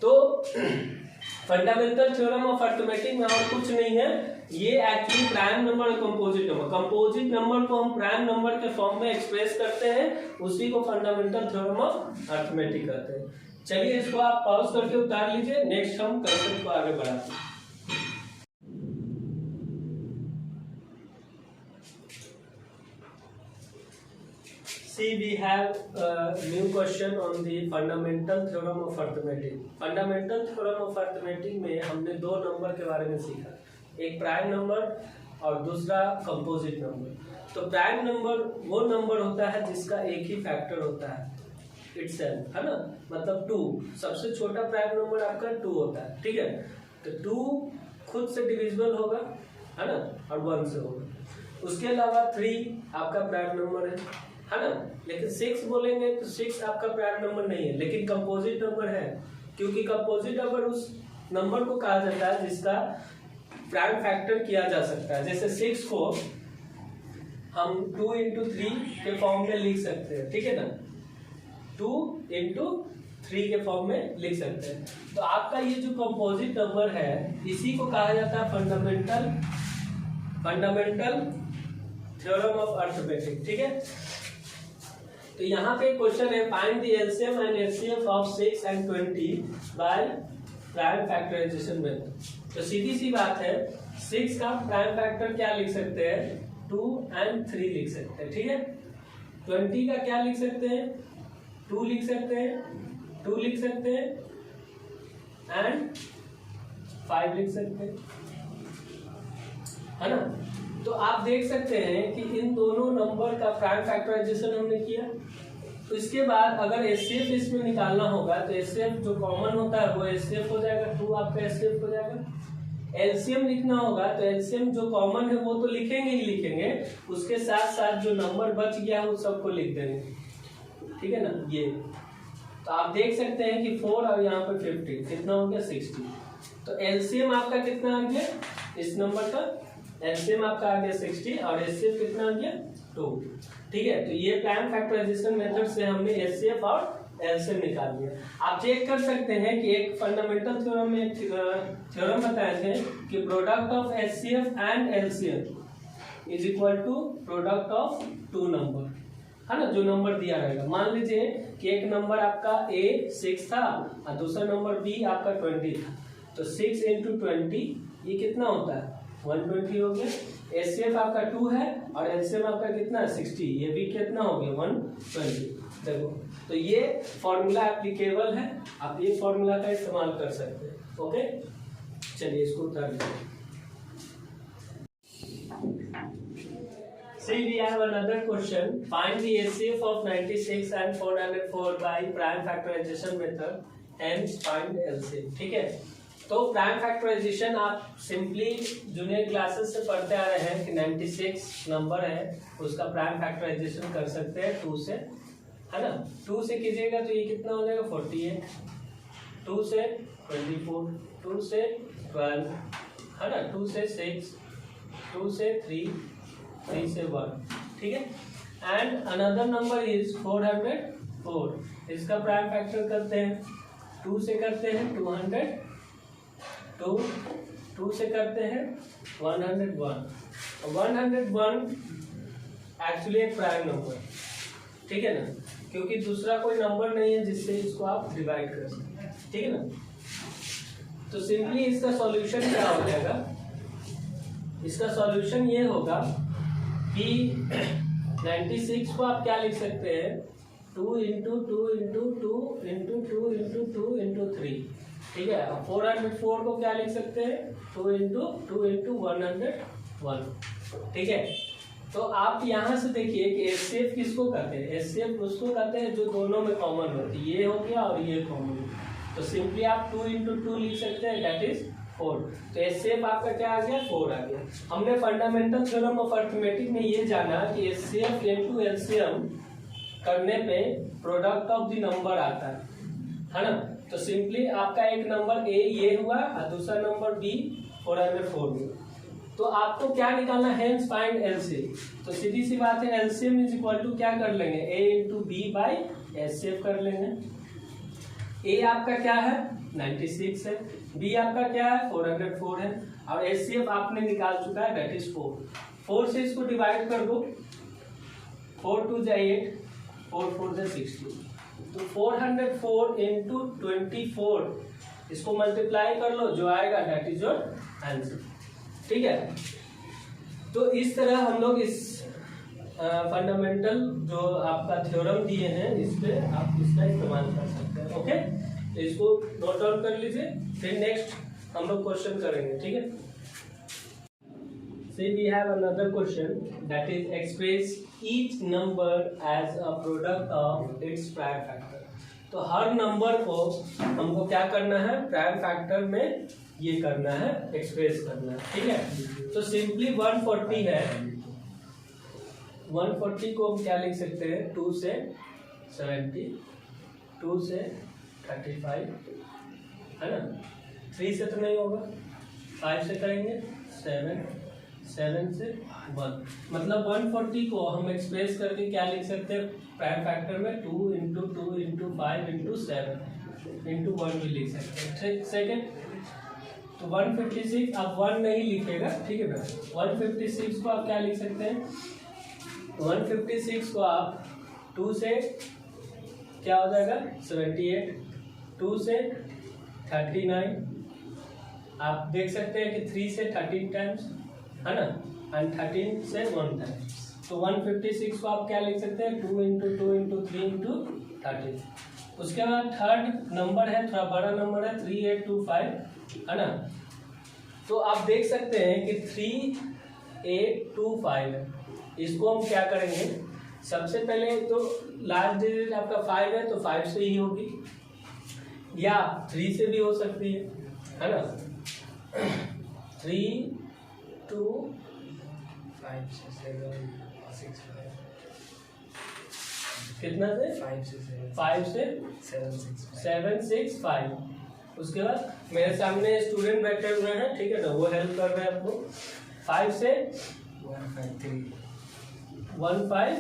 तो फंडामेंटल थ्योरम ऑफ अरिथमेटिक में और कुछ नहीं है, ये एक्चुअली प्राइम नंबर और कंपोजिट नंबर, कंपोजिट नंबर को हम प्राइम नंबर के फॉर्म में एक्सप्रेस करते हैं, उसी को फंडामेंटल थ्योरम ऑफ अरिथमेटिक कहते हैं। चलिए इसको आप पॉज करके उतार लीजिए, नेक्स्ट हम कंसेप्ट को आगे बढ़ाते हैं। See, we have a new question on the fundamental theorem of arithmetic. Fundamental theorem of arithmetic में हमने दो नंबर के बारे में सीखा, एक प्राइम नंबर और दूसरा कंपोजिट नंबर। तो प्राइम नंबर वो नंबर होता है जिसका एक ही फैक्टर होता है इटसेल्फ, है ना, मतलब 2, सबसे छोटा प्राइम नंबर आपका 2 होता है, ठीक है। तो 2 खुद से डिविजिबल होगा, है ना, और 1 से होगा। उसके अलावा 3 आपका प्राइम नंबर है ना, लेकिन 6 बोलेंगे तो 6 आपका प्राइम नंबर नहीं है, लेकिन कंपोजिट नंबर है, क्योंकि कंपोजिट नंबर उस नंबर को कहा जाता है जिसका प्राइम फैक्टर किया जा सकता है। जैसे 6 को हम 2 into 3 के फॉर्म में लिख सकते हैं, ठीक है ना, 2 into 3 के फॉर्म में लिख सकते हैं। तो आपका ये जो कंपोजिट नंबर है इसी को कहा जाता है फंडामेंटल थ्योरम ऑफ अरिथमेटिक, ठीक है। तो यहाँ पे क्वेश्चन है, find the LCM and HCF of 6 and 20 by prime factorisation method. तो सीधी सी बात है, 6 का प्राइम फैक्टर क्या लिख सकते हैं, 2 and 3 लिख सकते हैं, ठीक है। 20 का क्या लिख सकते हैं, 2 लिख सकते हैं, 2 लिख सकते हैं एंड 5 लिख सकते हैं, है ना। तो आप देख सकते हैं कि इन दोनों नंबर का प्राइम फैक्टराइजेशन हमने किया। तो इसके बाद अगर एचसीएफ इसमें निकालना होगा तो एचसीएफ जो कॉमन होता है वो एचसीएफ हो जाएगा, 2 आपका एचसीएफ हो जाएगा। एलसीएम लिखना होगा तो एलसीएम जो कॉमन है वो तो लिखेंगे ही लिखेंगे, उसके साथ साथ जो नंबर बच गया है वो सबको लिख देंगे, ठीक है ना। ये तो आप देख सकते हैं कि 4 और यहाँ पर 50 कितना हो गया, 60। तो एलसीएम आपका कितना आ गया, इस नंबर का एलसीएम आपका आ गया 60 और एचसीएफ कितना आ गया, 2, ठीक है। तो ये प्राइम फैक्टराइजेशन मेथड से हमने एचसीएफ और एलसीएम निकाल दिया। आप चेक कर सकते हैं कि एक फंडामेंटल थ्योरम में थ्योरम बताए थे कि product of HCF and LCM is equal to product of 2 number, है ना, जो नंबर दिया रहेगा। मान लीजिए कि एक नंबर आपका ए 6 था और दूसरा नंबर बी आपका 20 था, तो 6 into 20 ये कितना होता है, 120 हो गया। एचसीएफ आपका 2 है और एलसीएम आपका कितना है, 60, ये भी कितना हो गया, 120। देखो, तो ये फॉर्मूला एप्लीकेबल है, आप ये फॉर्मूला का इस्तेमाल कर सकते हैं, ओके। चलिए इसको उतार लीजिए। See, we have another question. Find the HCF of 96 and 404 by prime factorization method. Hence, find LCM. ठीक है। तो प्राइम फैक्टराइजेशन आप सिंपली जूनियर क्लासेस से पढ़ते आ रहे हैं कि 96 नंबर है उसका प्राइम फैक्टराइजेशन कर सकते हैं 2 से, है ना। 2 से कीजिएगा तो ये कितना हो जाएगा 48, 2 से 24, 2 से 12, है ना, 2 से 6, 2 से 3, 3 से 1, ठीक है। एंड अनदर नंबर इज 404, इसका प्राइम फैक्टर करते हैं, 2 से करते हैं 200, 2 से करते हैं 101, 101 एक्चुअली एक प्राइम नंबर, ठीक है ना, क्योंकि दूसरा कोई नंबर नहीं है जिससे इसको आप डिवाइड कर सकते हैं, ठीक है ना। तो सिंपली इसका सॉल्यूशन क्या हो जाएगा, इसका सॉल्यूशन ये होगा कि 96 को आप क्या लिख सकते हैं, 2 into 2 into 2 into 2 into 2 into 3, ठीक है। 404 को क्या लिख सकते हैं, 2 इंटू 2 इंटू 101, ठीक है। तो आप यहाँ से देखिए कि एचसीएफ किसको कहते हैं, एचसीएफ उसको कहते हैं जो दोनों में कॉमन होती है, ये हो गया और ये कॉमन, तो सिंपली आप 2 इंटू 2 लिख सकते हैं, दैट इज 4। तो एचसीएफ आपका क्या आ गया, 4 आ गया। हमने फंडामेंटल थ्योरम ऑफ अरिथमेटिक में ये जाना कि एचसीएफ इनटू एलसीएम करने पे प्रोडक्ट ऑफ द नंबर आता है ना। तो सिंपली आपका एक नंबर ए ये हुआ और दूसरा नंबर बी 404 हुआ, तो आपको क्या निकालना है, हेंस फाइंड एलसीएम। तो सीधी सी बात है, एलसीएम इज इक्वल टू क्या कर लेंगे, ए इंटू बी बाई एचसीएफ कर लेंगे। ए आपका क्या है 96 है, बी आपका क्या है 404 है, और एचसीएफ आपने निकाल चुका है, दैट इज 4। 4 से इसको डिवाइड कर दो, 4 2 जा 8, 4 4 जा 16, तो 404 इंटू 24 इसको मल्टीप्लाई कर लो, जो आएगा दैट इज योर आंसर, ठीक है। तो इस तरह हम लोग इस फंडामेंटल जो आपका थ्योरम दिए हैं इस पे आप इसका इस्तेमाल कर सकते हैं, ओके। तो इसको नोट डाउन कर लीजिए, फिर नेक्स्ट हम लोग क्वेश्चन करेंगे, ठीक है। See, we have another question that is express each number as a product of its prime factor। तो हर नंबर को हमको क्या करना है, प्राइम फैक्टर में ये करना है, एक्सप्रेस करना है, ठीक है। तो सिंपली 140 है, 140 को हम क्या लिख सकते हैं, 2 से 70, 2 से 35, है ना, 3 से तो नहीं होगा, 5 से करेंगे 7, 7 से 1, मतलब 140 को हम एक्सप्रेस करके क्या लिख सकते हैं, प्राइम फैक्टर में 2 इंटू 2 इंटू 5 इंटू 7 इंटू 1 भी लिख सकते हैं, सेकेंड। तो 156 आप 1 नहीं लिखेगा, ठीक है ना, 156 को आप क्या लिख सकते हैं, 156 को आप 2 से क्या हो जाएगा 78, 2 से 39, आप देख सकते हैं कि 3 से 13 टाइम्स, है ना, एंड 13 से 1 टाइम। तो 156 को आप क्या लिख सकते हैं, 2 इंटू 2 इंटू 3 इंटू 13। उसके बाद थर्ड नंबर है, थोड़ा बड़ा नंबर है, 3825, है ना। तो आप देख सकते हैं कि 3825 है, इसको हम क्या करेंगे, सबसे पहले तो लास्ट डिजिट आपका 5 है, तो 5 से ही होगी, या 3 से भी हो सकती है ना, 3 2 5 से 7 6 कितना से 5 से 7 6 5। उसके बाद मेरे सामने स्टूडेंट बैठे हुए हैं, ठीक है ना, वो हेल्प कर रहे हैं आपको। 5 से 1 5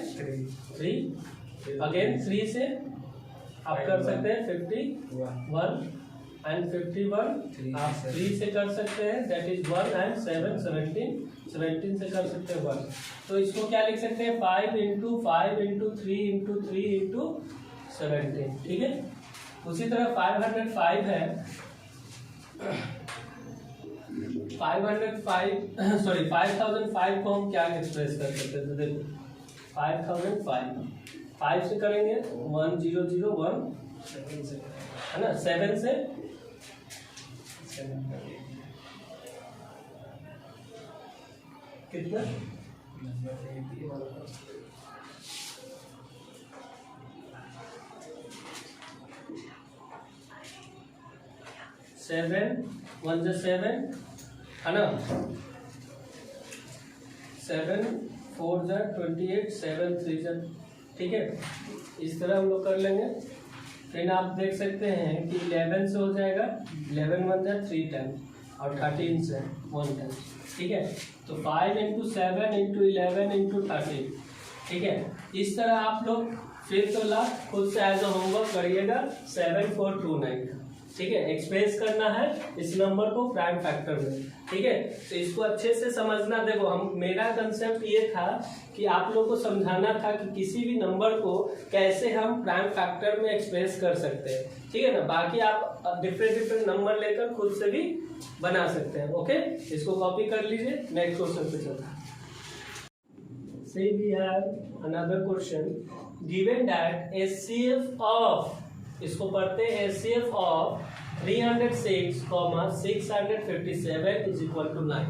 3, अगेन 3 से आप कर सकते हैं 51 एंड 51 आप 3 से कर सकते हैं, दैट इज 1 एंड 7 17 से कर सकते हैं 1। तो इसको क्या लिख सकते हैं, 5 इंटू 5 इंटू 3 इंटू 3 इंटू 17, ठीक है। उसी तरह 505 है, 5005 को हम क्या एक्सप्रेस कर सकते हैं, तो देखो 5005 5 से करेंगे 1001, है ना, 7 से कितना 7 1 से 7, है ना, 7 4 जा 28, 7 3 जा, ठीक है। इस तरह हम लोग कर लेंगे। फिर आप देख सकते हैं कि 11 से हो जाएगा, 11 1 जा 3 टाइम्स और 13 से 1 टाइम्स, ठीक है। तो 5 × 7 × 11 × 13, ठीक है। इस तरह आप लोग फिर तो लास्ट खुद से एज अ होमवर्क करिएगा 7429 का, ठीक है। एक्सप्रेस करना है इस नंबर को प्राइम फैक्टर में, ठीक है। तो इसको अच्छे से समझना। देखो मेरा कंसेप्ट ये था कि आप लोगों को समझाना था कि किसी भी नंबर को कैसे हम प्राइम फैक्टर में एक्सप्रेस कर सकते हैं, ठीक है ना। बाकी आप डिफरेंट नंबर लेकर खुद से भी बना सकते हैं, ओके। इसको कॉपी कर लीजिए, नेक्स्ट क्वेश्चन पे चलते हैं। See we have another question given that HCF of, इसको पढ़ते हैं, HCF of 306, 657 is equal to 9.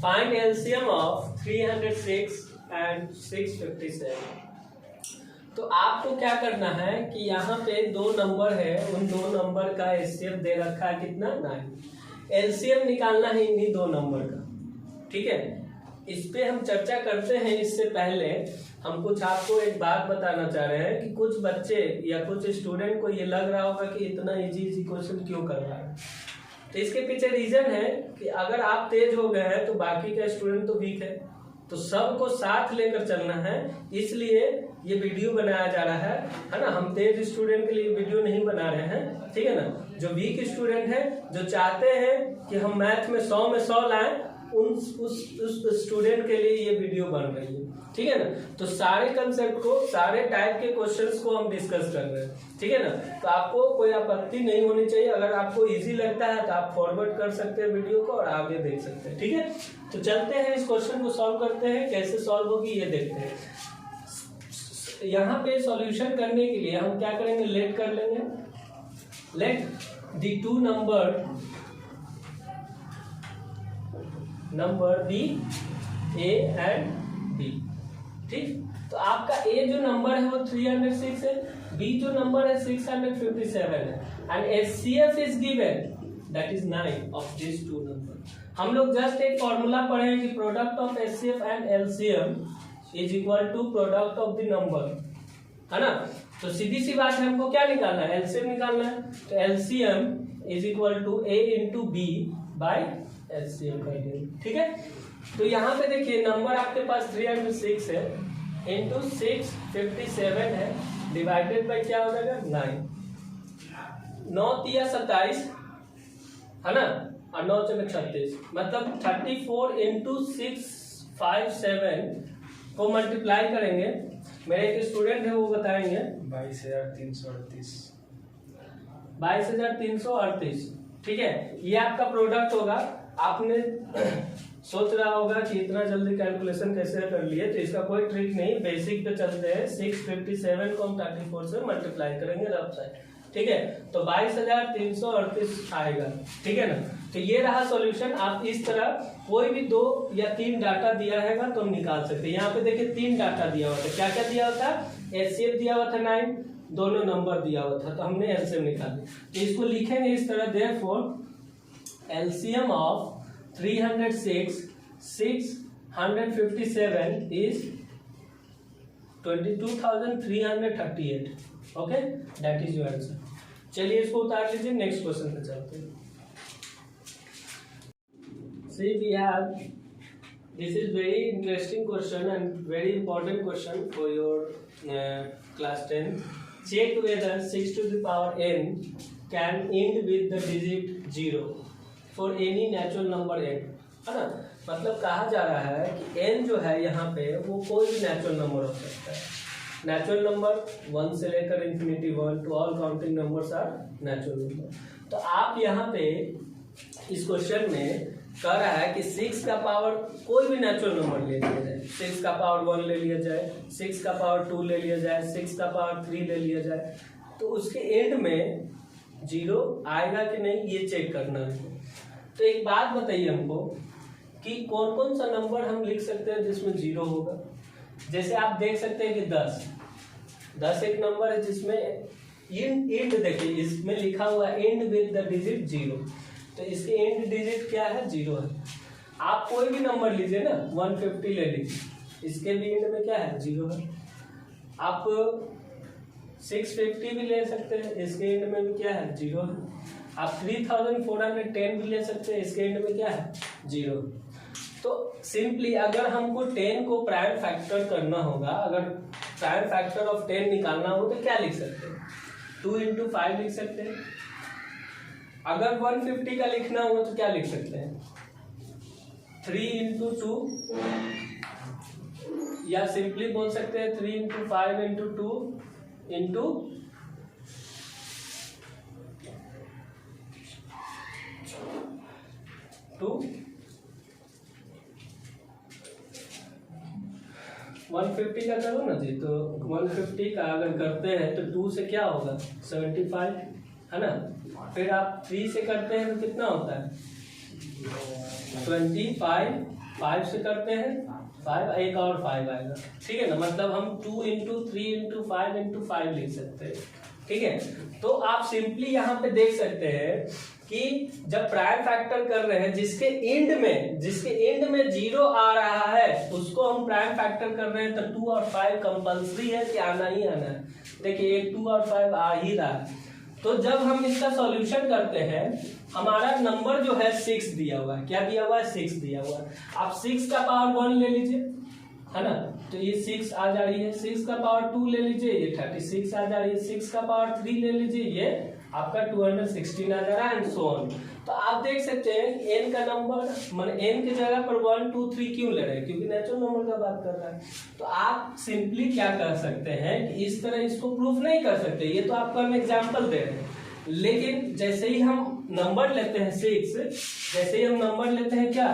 Find LCM of 306 and 657. तो आपको क्या करना है कि यहाँ पे दो नंबर है, उन दो नंबर का HCF दे रखा है कितना, 9। LCM निकालना है इन्हीं दो नंबर का, ठीक है। इस पे हम चर्चा करते हैं। इससे पहले हम कुछ आपको एक बात बताना चाह रहे हैं कि कुछ बच्चे या कुछ स्टूडेंट को ये लग रहा होगा कि इतना इजी क्वेश्चन क्यों कर रहा है। तो इसके पीछे रीजन है कि अगर आप तेज हो गए हैं तो बाकी का स्टूडेंट तो वीक है, तो सबको साथ लेकर चलना है, इसलिए ये वीडियो बनाया जा रहा है ना। हम तेज स्टूडेंट के लिए वीडियो नहीं बना रहे हैं, ठीक है ना। जो वीक स्टूडेंट है, जो चाहते हैं कि हम मैथ में 100 में 100 लाएं, उस स्टूडेंट के लिए ये वीडियो बन रही है, ठीक है ना। तो सारे कंसेप्ट को, सारे टाइप के क्वेश्चंस को हम डिस्कस कर रहे हैं, ठीक है ना। तो आपको कोई आपत्ति नहीं होनी चाहिए। अगर आपको इजी लगता है तो आप फॉरवर्ड कर सकते हैं वीडियो को और आगे देख सकते हैं, ठीक है। तो चलते हैं, इस क्वेश्चन को सॉल्व करते हैं। कैसे सॉल्व होगी ये देखते हैं। यहाँ पे सॉल्यूशन करने के लिए हम क्या करेंगे, लेट कर लेंगे। Let the two number B, A and B, ठीक। तो आपका ए जो नंबर है वो 306 है, बी जो नंबर है 657 है, and HCF is given that is 9 of this two number. हम लोग जस्ट एक फॉर्मूला पढ़े हैं कि product of HCF and LCM is equal to product of the number, है ना। तो सीधी सी बात है, हमको क्या निकालना है, LCM निकालना है। तो LCM is equal to A into B by LCM कर देंगे, ठीक है। तो यहाँ पे देखिए नंबर आपके पास 306 है इंटू 657 है, डिवाइडेड बाई क्या हो जाएगा 9। 9 तिया 27 है ना, और 9 चले 36, मतलब 34 इंटू 657 को मल्टीप्लाई करेंगे। मेरे एक स्टूडेंट है वो बताएंगे 22,338। 22,338, ठीक है। ये आपका प्रोडक्ट होगा। आपने सोच रहा होगा कि इतना जल्दी कैलकुलेशन कैसे कर लिए, तो इसका कोई ट्रिक नहीं, बेसिक पे चलते हैं। 657 को हम 34 से मल्टीप्लाई करेंगे रफ साइड, ठीक है। तो 22,338 आएगा, ठीक है ना। तो ये रहा सॉल्यूशन। आप इस तरह कोई भी 2 या 3 डाटा दिया है तो हम निकाल सकते हैं। यहाँ पे देखिए 3 डाटा दिया हुआ था। क्या क्या दिया हुआ था, HCF दिया हुआ था 9, दोनों नंबर दिया हुआ था, तो हमने LCM निकाली। तो इसको लिखेंगे इस तरह, therefore LCM of 306, 657 is 22,338, okay, that is your answer। चलिए इसको उतार लीजिए, नेक्स्ट क्वेश्चन पे चलते हैं। See we have, this is very interesting question and very important question for your class 10. Check whether 6 to the power n can end with the digit 0 for any natural number n, है ना। मतलब कहा जा रहा है कि n जो है यहाँ पे वो कोई भी नेचुरल नंबर हो सकता है। नेचुरल नंबर 1 से लेकर infinity 1 to all counting numbers are natural number. तो आप यहाँ पे इस क्वेश्चन में कह रहा है कि 6 का पावर कोई भी नेचुरल नंबर ले लिया जाए, 6 का पावर 1 ले लिया जाए, 6 का पावर 2 ले लिया जाए, 6 का पावर 3 ले लिया जाए, तो उसके एंड में 0 आएगा कि नहीं ये चेक करना है। तो एक बात बताइए हमको कि कौन कौन सा नंबर हम लिख सकते हैं जिसमें 0 होगा। जैसे आप देख सकते हैं कि 10 एक नंबर है जिसमें एंड देखिए, इसमें लिखा हुआ है एंड विद द डिजिट 0, तो इसके एंड डिजिट क्या है, 0 है। आप कोई भी नंबर लीजिए ना, 150 ले लीजिए, इसके भी एंड में क्या है, 0 है। आप 650 भी ले सकते हैं, इसके एंड में भी क्या है 0 है। आप 3410 भी ले सकते हैं, इसके एंड में क्या है 0। तो सिंपली अगर हमको 10 को प्राइम फैक्टर करना होगा, अगर प्राइम फैक्टर ऑफ 10 निकालना हो तो क्या लिख सकते हैं 2 into 5 लिख सकते हैं। अगर 150 का लिखना हो तो क्या लिख सकते हैं 3 into 2, या सिंपली बोल सकते हैं 3 into 5 into 2 into 2। 150 का करो ना जी, तो 150 का अगर करते हैं तो 2 से क्या होगा 75 है ना। फिर आप 3 से करते हैं तो कितना होता है 25, 5 से करते हैं 5, एक और 5 आएगा, ठीक है ना। मतलब हम 2 into 3 into 5 into 5 लिख सकते हैं, ठीक है। तो आप सिंपली यहाँ पे देख सकते हैं कि जब प्राइम फैक्टर कर रहे हैं जिसके एंड में 0 आ रहा है उसको हम प्राइम फैक्टर कर रहे हैं, तो 2 और 5 कंपल्सरी है कि आना ही आना है। देखिए एक 2 और 5 आ ही रहा है। तो जब हम इसका सॉल्यूशन करते हैं, हमारा नंबर जो है 6 दिया हुआ है, क्या दिया हुआ है 6 दिया हुआ है। आप 6 का पावर 1 ले लीजिए, है ना, तो ये 6 आ जा रही है। 6 का पावर 2 ले लीजिए, ये 36 आ जा रही है। 6 का पावर 3 ले लीजिए, ये आपका 216 आ जा रहा है, एंड सो ऑन। तो आप देख सकते हैं n का नंबर मान n की जगह पर 1 2 3 क्यों ले रहे हैं, क्योंकि नेचुरल नंबर का बात कर रहा है। तो आप सिंपली क्या कर सकते हैं कि इस तरह इसको प्रूफ नहीं कर सकते, ये तो आपको हम एग्जाम्पल दे रहे हैं। लेकिन जैसे ही हम नंबर लेते हैं 6, जैसे ही हम नंबर लेते हैं क्या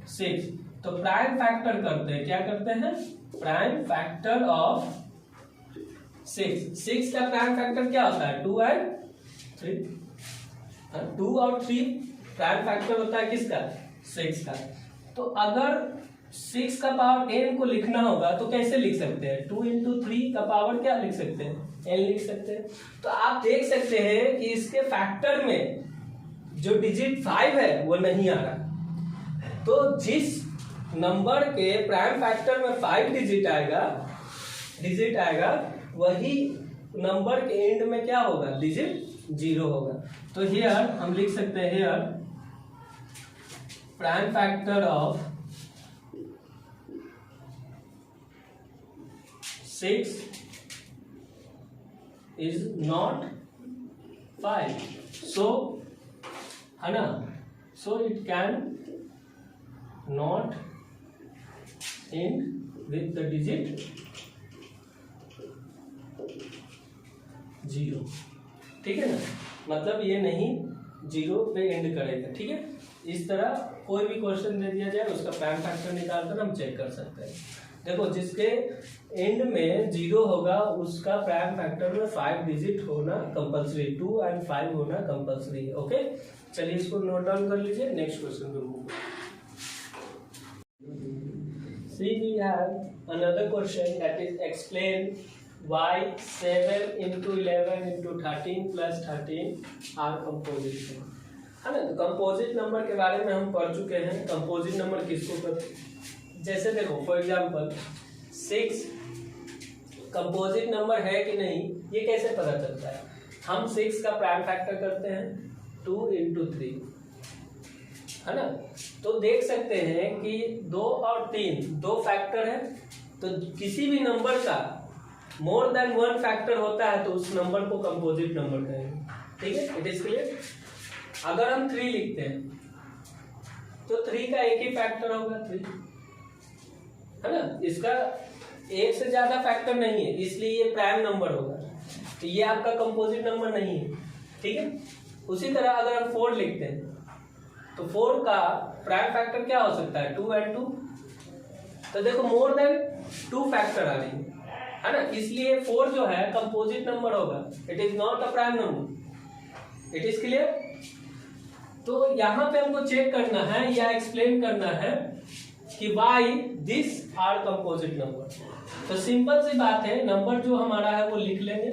6, तो प्राइम फैक्टर करते हैं, क्या करते हैं प्राइम फैक्टर ऑफ 6 का प्राइम फैक्टर क्या होता है 2 and 3, 2 और 3 प्राइम फैक्टर होता है किसका 6 का। तो अगर 6 का पावर n को लिखना होगा तो कैसे लिख सकते हैं 2 into 3 का पावर क्या लिख सकते हैं n लिख सकते हैं। तो आप देख सकते हैं कि इसके फैक्टर में जो डिजिट 5 है वो नहीं आ रहा। तो जिस नंबर के प्राइम फैक्टर में 5 डिजिट आएगा वही नंबर के एंड में क्या होगा डिजिट 0 होगा। तो हियर हम लिख सकते हैं here prime factor of 6 is not 5, so है ना, so it can not end with the digit 0, ठीक है ना। मतलब ये नहीं 0 पे एंड करेगा, ठीक है। इस तरह कोई भी क्वेश्चन दे दिया जाए उसका प्राइम फैक्टर निकालकर हम चेक कर सकते हैं। देखो जिसके एंड में 0 होगा उसका प्राइम फैक्टर में 5 डिजिट होना कंपल्सरी, 2 and 5 होना कंपल्सरी है। ओके, चलिए इसको नोट डाउन कर लीजिए, नेक्स्ट क्वेश्चन पे move. See we have another question that is explain why 7 into 11 into 13 plus 13 are composite, है ना। तो कंपोजिट नंबर के बारे में हम पढ़ चुके हैं। कंपोजिट नंबर किसको कहते हैं, जैसे देखो फॉर एग्जांपल 6 कंपोजिट नंबर है कि नहीं ये कैसे पता चलता है। हम 6 का प्राइम फैक्टर करते हैं 2 into 3, है ना। तो देख सकते हैं कि 2 और 3 दो फैक्टर है, तो किसी भी नंबर का मोर देन 1 फैक्टर होता है तो उस नंबर को कंपोजिट नंबर कहेंगे, ठीक है। It is clear. अगर हम 3 लिखते हैं तो 3 का एक ही फैक्टर होगा 3, है ना। इसका एक से ज्यादा फैक्टर नहीं है इसलिए ये प्राइम नंबर होगा, तो ये आपका कंपोजिट नंबर नहीं है, ठीक है। उसी तरह अगर हम 4 लिखते हैं तो 4 का प्राइम फैक्टर क्या हो सकता है 2 and 2, तो देखो मोर देन 2 फैक्टर आ रही है ना, इसलिए 4 जो है कंपोजिट नंबर होगा, it is not a prime number. It is clear. तो यहाँ पे हमको चेक करना है या एक्सप्लेन करना है कि why this are composite number. तो सिंपल सी बात है, नंबर जो हमारा है वो लिख लेंगे,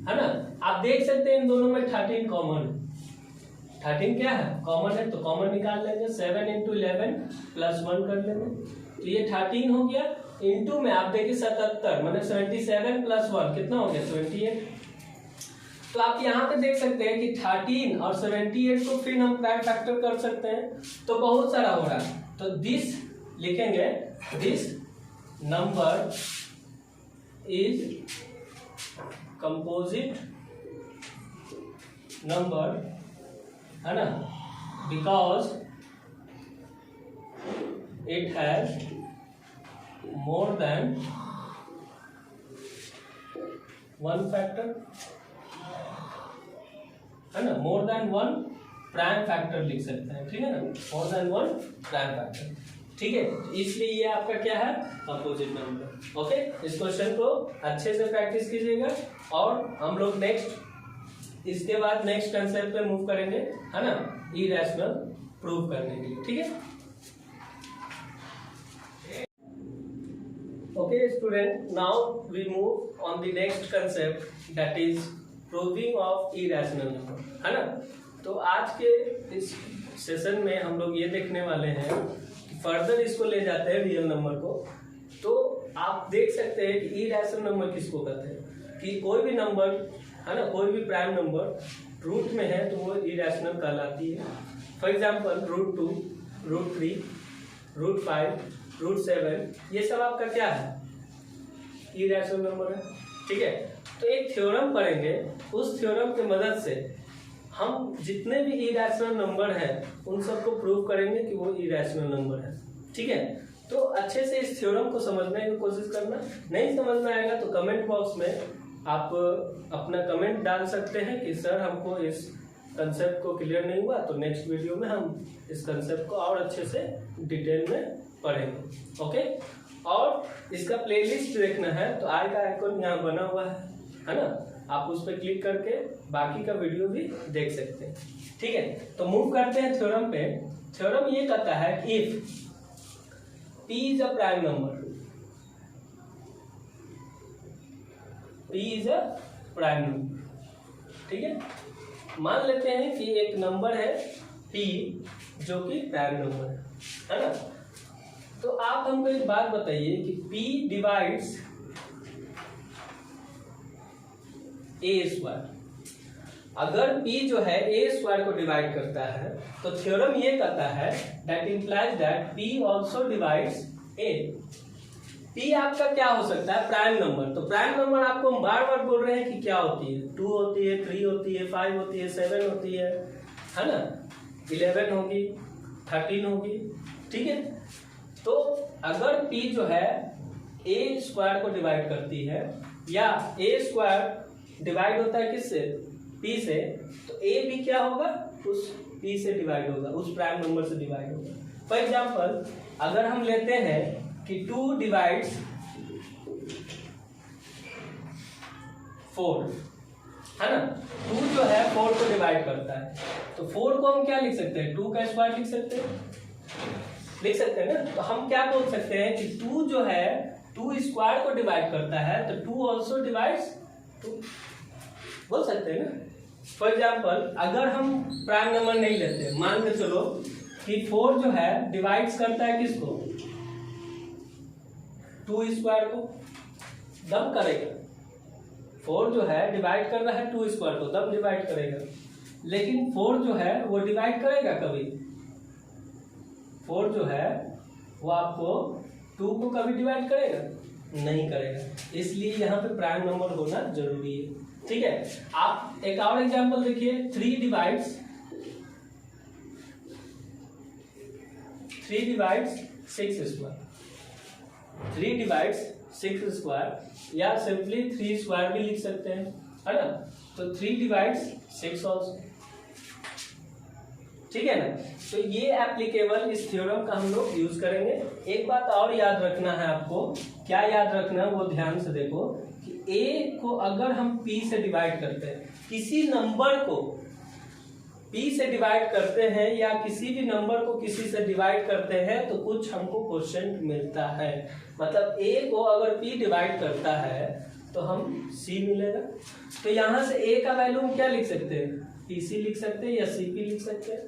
है ना। आप देख सकते हैं इन दोनों में 13 कॉमन है। 13 क्या है कॉमन है, तो कॉमन निकाल लेंगे। 7 into 11 plus 1 कर लेंगे, तो ये 13 हो गया। इंटू में आप देखिए 77 मैंने 77 प्लस 1 कितना हो गया 78। तो आप यहाँ पे देख सकते हैं कि 13 और 78 को फिर हम प्राइम फैक्टर कर सकते हैं, तो बहुत सारा हो रहा है। तो दिस लिखेंगे, this number is composite number, है ना, because it has more than one factor, है ना, more than one prime factor लिख सकते हैं, ठीक है ना, more than one prime factor, ठीक है। इसलिए ये आपका क्या है, कंपोजिट नंबर। ओके, इस क्वेश्चन को अच्छे से प्रैक्टिस कीजिएगा और हम लोग नेक्स्ट, इसके बाद नेक्स्ट कंसेप्ट पे मूव करेंगे, है ना, इरेशनल प्रूव करने के लिए, ठीक है। Okay student, now we move on the next concept that is proving of irrational number, है ना। तो आज के इस सेशन में हम लोग ये देखने वाले हैं कि फर्दर इसको ले जाते हैं रियल नंबर को। तो आप देख सकते हैं कि इरेशनल नंबर किसको कहते हैं, कि कोई भी नंबर, है ना, कोई भी प्राइम नंबर रूट में है तो वो इरेशनल कहलाती है। फॉर एग्जाम्पल √2, √3, √5, √7, ये सब आपका क्या है, इरेशनल नंबर है, ठीक है। तो एक थ्योरम पढ़ेंगे, उस थ्योरम की मदद से हम जितने भी इरेशनल नंबर हैं उन सबको प्रूव करेंगे कि वो इरेशनल नंबर है, ठीक है। तो अच्छे से इस थ्योरम को समझने की कोशिश करना, नहीं समझ में आएगा तो कमेंट बॉक्स में आप अपना कमेंट डाल सकते हैं कि सर हमको इस कंसेप्ट को क्लियर नहीं हुआ, तो नेक्स्ट वीडियो में हम इस कंसेप्ट को और अच्छे से डिटेल में पढ़ेंगे। ओके, और इसका प्लेलिस्ट देखना है तो आई का आइकन यहाँ बना हुआ है ना, आप उस पर क्लिक करके बाकी का वीडियो भी देख सकते हैं, ठीक है। तो मूव करते हैं थ्योरम पे। थ्योरम ये कहता है if P is a prime number, P is a prime number, ठीक है। मान लेते हैं कि एक नंबर है P जो कि प्राइम नंबर है ना। तो आप हमको एक बात बताइए कि P डिवाइड्स A²। अगर P जो है A² को डिवाइड करता है तो थ्योरम ये कहता है that implies that P also divides A। P आपका क्या हो सकता है, प्राइम नंबर। तो प्राइम नंबर आपको हम बार बार बोल रहे हैं कि क्या होती है, 2 होती है, 3 होती है, 5 होती है, 7 होती है ना, 11 होगी, 13 होगी, ठीक है। तो अगर P जो है A² को डिवाइड करती है या A² डिवाइड होता है किससे, P से, तो A भी क्या होगा, उस P से डिवाइड होगा, उस प्राइम नंबर से डिवाइड होगा। फॉर एग्जाम्पल अगर हम लेते हैं कि 2 डिवाइड्स 4, है ना, 2 जो है 4 को डिवाइड करता है, तो 4 को हम क्या लिख सकते हैं, 2 का स्क्वायर लिख सकते हैं ना। तो हम क्या बोल सकते हैं कि 2 जो है 2² को डिवाइड करता है, तो 2 ऑल्सो डिवाइड्स 2 बोल सकते हैं ना। फॉर एग्जाम्पल अगर हम प्राइम नंबर नहीं लेते, मान के चलो कि 4 जो है डिवाइड्स करता है किसको, 2² को, दम करेगा। 4 जो है डिवाइड कर रहा है 2² को, दम डिवाइड करेगा। लेकिन 4 जो है वो डिवाइड करेगा कभी, 4 जो है वो आपको 2 को कभी डिवाइड करेगा, नहीं करेगा। इसलिए यहाँ पे प्राइम नंबर होना जरूरी है, ठीक है। आप एक और एग्जांपल देखिए, 3 डिवाइड्स 6², 3 डिवाइड्स 6² या सिंपली 3² भी लिख सकते हैं, है ना। तो 3 डिवाइड्स 6 ऑल्सो, ठीक है ना। तो ये एप्लीकेबल इस थ्योरम का हम लोग यूज करेंगे। एक बात और याद रखना है आपको, क्या याद रखना है वो ध्यान से देखो कि A को अगर हम P से डिवाइड करते हैं, किसी नंबर को P से डिवाइड करते हैं या किसी भी नंबर को किसी से डिवाइड करते हैं तो कुछ हमको क्वोशिएंट मिलता है। मतलब A को अगर P डिवाइड करता है तो हम C मिलेगा। तो यहाँ से A का वैल्यू हम क्या लिख सकते हैं, PC लिख सकते हैं या CP लिख सकते हैं,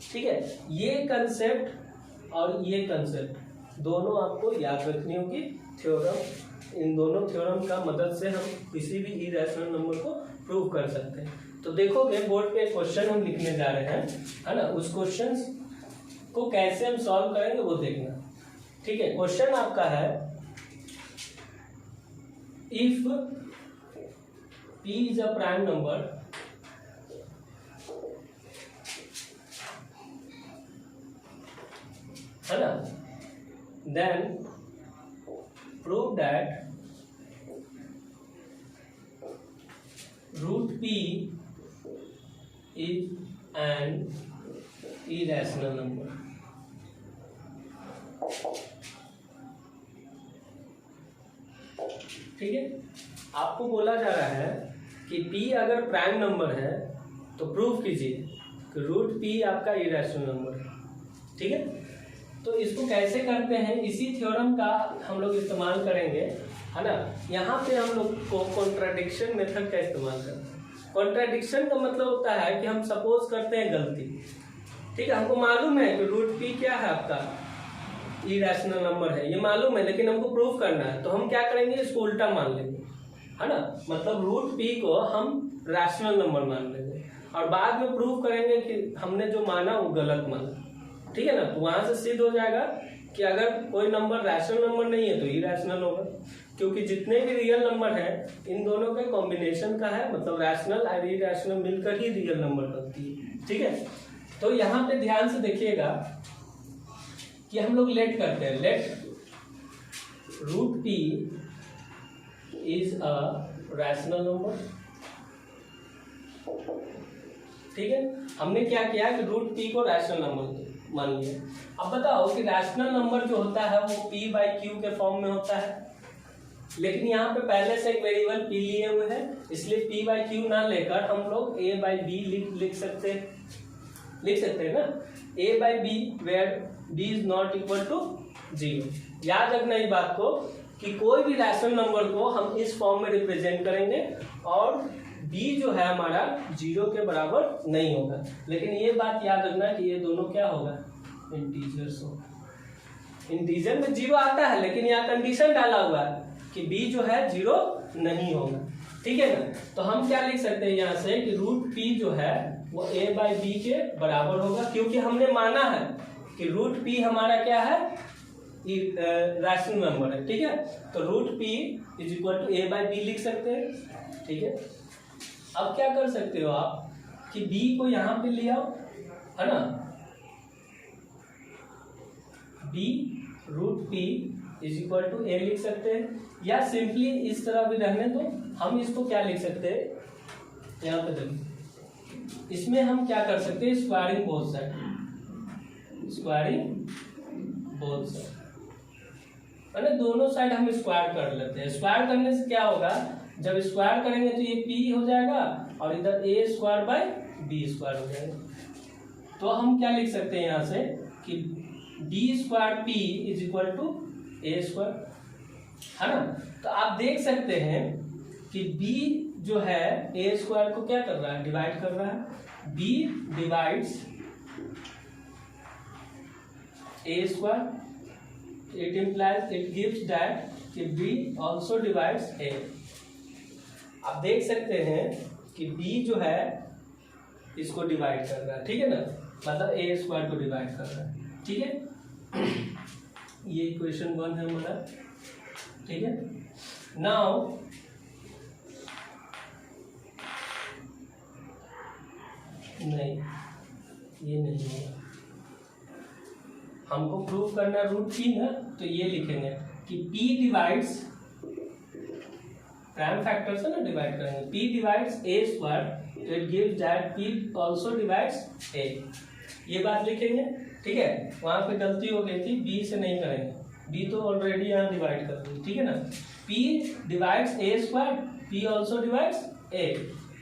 ठीक है। ये कंसेप्ट और ये कंसेप्ट दोनों आपको याद रखनी होगी थ्योरम, इन दोनों थ्योरम का मदद से हम किसी भी इरेशनल नंबर को प्रूव कर सकते हैं। तो देखोगे बोर्ड पे क्वेश्चन हम लिखने जा रहे हैं, है ना, उस क्वेश्चन को कैसे हम सॉल्व करेंगे वो देखना। ठीक है, क्वेश्चन आपका है if p is a prime number है ना, then prove that root p is an irrational number। ठीक है, आपको बोला जा रहा है कि p अगर प्राइम नंबर है तो प्रूव कीजिए कि रूट p आपका इरेशनल नंबर है। ठीक है, तो इसको कैसे करते हैं, इसी थ्योरम का हम लोग इस्तेमाल करेंगे, है ना। यहाँ पे हम लोग को कॉन्ट्राडिक्शन मेथड का इस्तेमाल करते हैं। कॉन्ट्राडिक्शन का मतलब होता है कि हम सपोज करते हैं गलती। ठीक है, हमको मालूम है कि रूट p क्या है आपका इरेशनल नंबर है, ये मालूम है, लेकिन हमको प्रूव करना है, तो हम क्या करेंगे, इसको उल्टा मान लेंगे, है ना। मतलब रूट p को हम रैशनल नंबर मान लेंगे और बाद में प्रूव करेंगे कि हमने जो माना वो गलत माना। ठीक है ना, तो वहां से सिद्ध हो जाएगा कि अगर कोई नंबर रैशनल नंबर नहीं है तो इरेशनल होगा, क्योंकि जितने भी रियल नंबर हैं इन दोनों के कॉम्बिनेशन का है, मतलब रैशनल और इरेशनल मिलकर ही रियल नंबर बनती है। ठीक है, तो यहाँ पे ध्यान से देखिएगा कि हम लोग लेट करते हैं, let root p is a rational number. ठीक है, हमने क्या किया कि रूट p को रैशनल नंबर मान लिया। अब बताओ कि रैशनल नंबर जो होता है वो p बाई क्यू के फॉर्म में होता है, लेकिन यहाँ पे पहले से एक वेरिएबल p लिए हुए हैं, इसलिए p बाई क्यू ना लेकर हम लोग a बाई बी लिख सकते हैं ना, a by B where b is not equal to 0। याद रखना इस बात को कि कोई भी रैशनल नंबर को हम इस फॉर्म में रिप्रेजेंट करेंगे और b जो है हमारा 0 के बराबर नहीं होगा, लेकिन ये बात याद रखना कि ये दोनों क्या होगा, इंटीजर्स होगा। इंटीजर में 0 आता है, लेकिन यहाँ कंडीशन डाला हुआ है कि b जो है 0 नहीं होगा। ठीक है ना, तो हम क्या लिख सकते हैं यहाँ से कि रूट p जो है वो a बाई बी के बराबर होगा, क्योंकि हमने माना है कि रूट p हमारा क्या है, रैशनल नंबर है। ठीक है, तो root p is equal to a by B लिख सकते हैं। ठीक है, अब क्या कर सकते हो आप कि b को यहाँ पे ले आओ, है ना, b root p is equal to a लिख सकते हैं, या सिंपली इस तरह भी रहने दो, हम इसको क्या लिख सकते हैं, यहाँ पे देखो, इसमें हम क्या कर सकते हैं, स्क्वायरिंग बोथ साइड, है ना, दोनों साइड हम स्क्वायर कर लेते हैं। स्क्वायर करने से क्या होगा, जब स्क्वायर करेंगे तो ये p हो जाएगा और इधर a square by B square हो जाएगा। तो हम क्या लिख सकते हैं यहाँ से कि b square p is equal to a square, है ना। तो आप देख सकते हैं कि b जो है a स्क्वायर को क्या कर रहा है, डिवाइड कर रहा है, b divides a square, it implies, it gives that कि b ऑल्सो डिवाइड्स a। आप देख सकते हैं कि b जो है इसको डिवाइड कर रहा है, ठीक है ना, मतलब a स्क्वायर को डिवाइड कर रहा है। ठीक है, ये इक्वेशन 1 है हमारा। ठीक है, नाउ नहीं, ये नहीं है, हमको प्रूव करना रूट p ना, तो ये लिखेंगे कि p डिवाइड्स, प्राइम फैक्टर से ना डिवाइड करेंगे, p डिवाइड्स a स्क्वायर, तो it gives that p also divides a, ये बात लिखेंगे। ठीक है, वहां पे गलती हो गई थी, b से नहीं करेंगे, b तो ऑलरेडी यहाँ डिवाइड कर दी। ठीक है ना, p divides a square, p also divides a।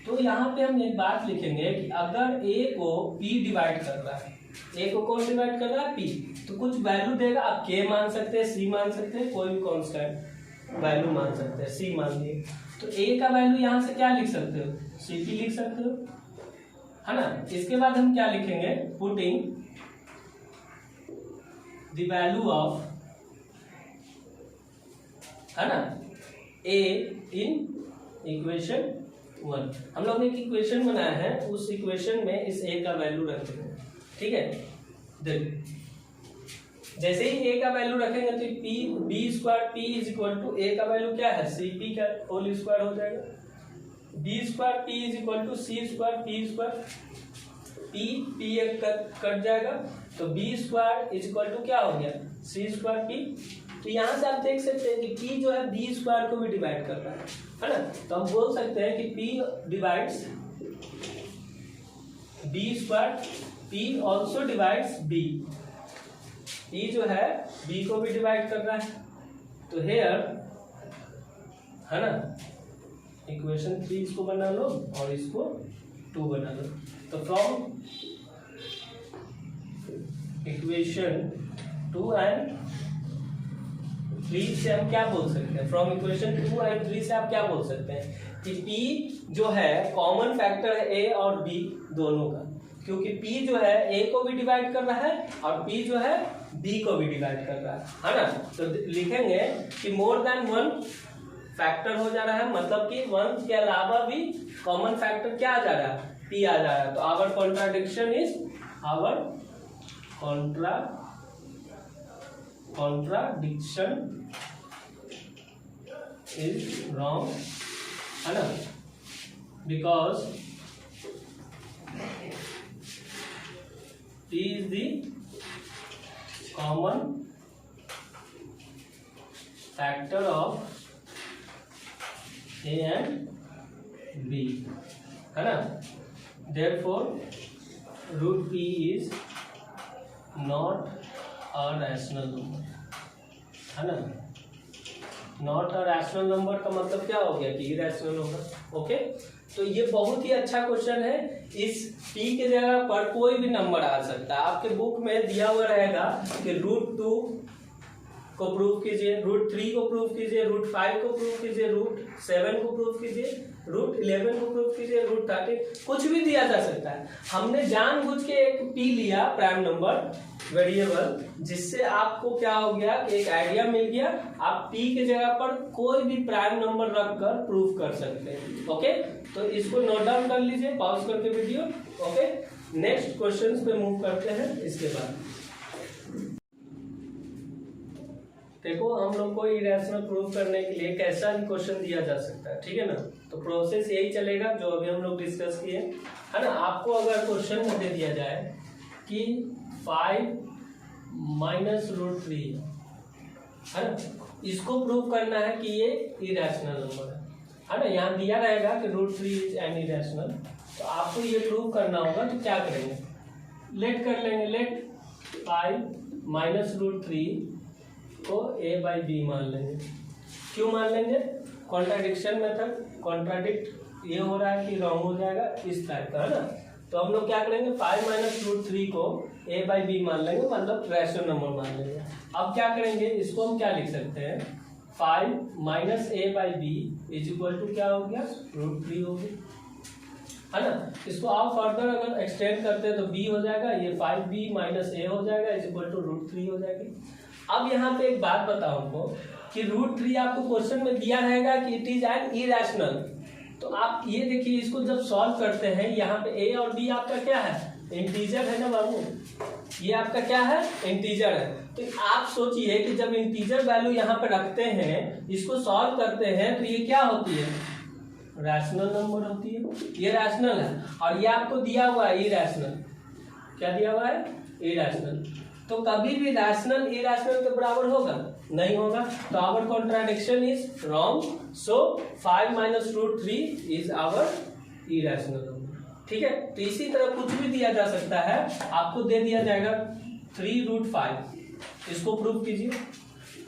तो यहाँ पे हम एक बात लिखेंगे कि अगर a को p डिवाइड कर रहा है, a को कौन डिवाइड कर रहा है, p, तो कुछ वैल्यू देगा, आप k मान सकते हैं, c मान सकते हैं, कोई भी कांस्टेंट वैल्यू मान सकते हैं, c मान लिए, तो a का वैल्यू यहाँ से क्या लिख सकते हो, cp लिख सकते हो, है ना। इसके बाद हम क्या लिखेंगे, पुटिंग द वैल्यू ऑफ है ना, a इन इक्वेशन 1। हम लोग ने एक इक्वेशन बनाया है, उस इक्वेशन में इस a का वैल्यू रखते हैं। ठीक है, देखो जैसे ही a का वैल्यू रखेंगे तो p b square p is equal to a का वैल्यू क्या है, cp का होल स्क्वायर हो जाएगा, b square p is equal to c square p square, p एक कट जाएगा तो b square is equal to क्या हो गया, c स्क्वायर p। तो यहाँ से आप देख सकते हैं कि p जो है b स्क्वायर को भी डिवाइड कर रहा है ना, तो हम बोल सकते हैं कि p divides b square, p also divides b, p जो है b को भी डिवाइड कर रहा है। तो हेयर है ना, इक्वेशन 3 इसको बना लो और इसको 2 बना लो। तो फ्रॉम इक्वेशन 2 एंड 3 से हम क्या बोल सकते हैं, फ्रॉम इक्वेशन 2 एंड 3 से आप क्या बोल सकते हैं कि p जो है कॉमन फैक्टर है a और b दोनों का, क्योंकि p जो है a को भी डिवाइड कर रहा है और p जो है b को भी डिवाइड कर रहा है ना। तो लिखेंगे कि मोर देन 1 फैक्टर हो जा रहा है, मतलब कि 1 के अलावा भी कॉमन फैक्टर क्या आ जा रहा है, p आ जा रहा है। तो our contradiction is, our contradiction is wrong, है ना, because p is the common factor of a and b, है ना, therefore root p is not a rational number, है ना। नॉट अ रैशनल नंबर का मतलब क्या हो गया कि इरेशनल नंबर। ओके, तो ये बहुत ही अच्छा क्वेश्चन है। इस p के जगह पर कोई भी नंबर आ सकता है। आपके बुक में दिया हुआ रहेगा कि √2 को प्रूव कीजिए, √3 को प्रूव कीजिए, √5 को प्रूव कीजिए, √7 को प्रूव कीजिए, √11 को प्रूव कीजिए, √13, कुछ भी दिया जा सकता है। हमने जानबूझ के एक p लिया, प्राइम नंबर वेरिएबल, जिससे आपको क्या हो गया, एक आइडिया मिल गया। आप p के जगह पर कोई भी प्राइम नंबर रखकर प्रूव कर सकते हैं। ओके, तो इसको नोट डाउन कर लीजिए पॉज करके वीडियो। ओके, नेक्स्ट क्वेश्चंस पे मूव करते हैं। इसके बाद देखो, हम लोग को इरेशनल प्रूव करने के लिए कैसा भी क्वेश्चन दिया जा सकता है, ठीक है ना। तो प्रोसेस यही चलेगा जो अभी हम लोग डिस्कस किए, है ना। आपको अगर क्वेश्चन में दे दिया जाए कि 5 माइनस √3, है ना, इसको प्रूव करना है कि ये इरेशनल नंबर है ना। यहाँ दिया रहेगा कि √3 इज एन इरेशनल, तो आपको ये प्रूव करना होगा। तो क्या करेंगे, लेट कर लेंगे, लेट 5 माइनस √3 को a/b मान लेंगे। क्यों मान लेंगे, कॉन्ट्राडिक्शन मेथड, कॉन्ट्राडिक्ट ये हो रहा है कि रॉन्ग हो जाएगा, इस टाइप का, है ना। तो हम लोग क्या करेंगे, 5 माइनस √3 को a/b मान लेंगे, मतलब रैशनल नंबर मान लेंगे। अब क्या करेंगे, इसको हम क्या लिख सकते हैं, 5 minus a/b is equal to क्या हो गया, √3 हो गया, है ना। इसको आप फर्दर अगर एक्सटेंड करते हैं तो b हो जाएगा, ये 5b माइनस a हो जाएगा इज इक्वल टू √3 हो जाएगी। अब यहाँ पे एक बात बताओ हमको कि √3 आपको क्वेश्चन में दिया रहेगा कि इट इज एन इरेशनल। तो आप ये देखिए, इसको जब सॉल्व करते हैं, यहाँ पे a और b आपका क्या है, इंटीजर है ना बाबू, ये आपका क्या है, इंटीजर है। तो आप सोचिए कि जब इंटीजर वैल्यू यहाँ पे रखते हैं, इसको सॉल्व करते हैं, तो ये क्या होती है, रैशनल नंबर होती है। ये रैशनल है और ये आपको दिया हुआ है इरेशनल। क्या दिया हुआ है, इरेशनल। तो कभी भी रैशनल इरेशनल के बराबर होगा, नहीं होगा। तो our contradiction is wrong. So 5 minus √3 is our irrational number, ठीक है। तो इसी तरह कुछ भी दिया जा सकता है। आपको दे दिया जाएगा 3√5, इसको प्रूव कीजिए।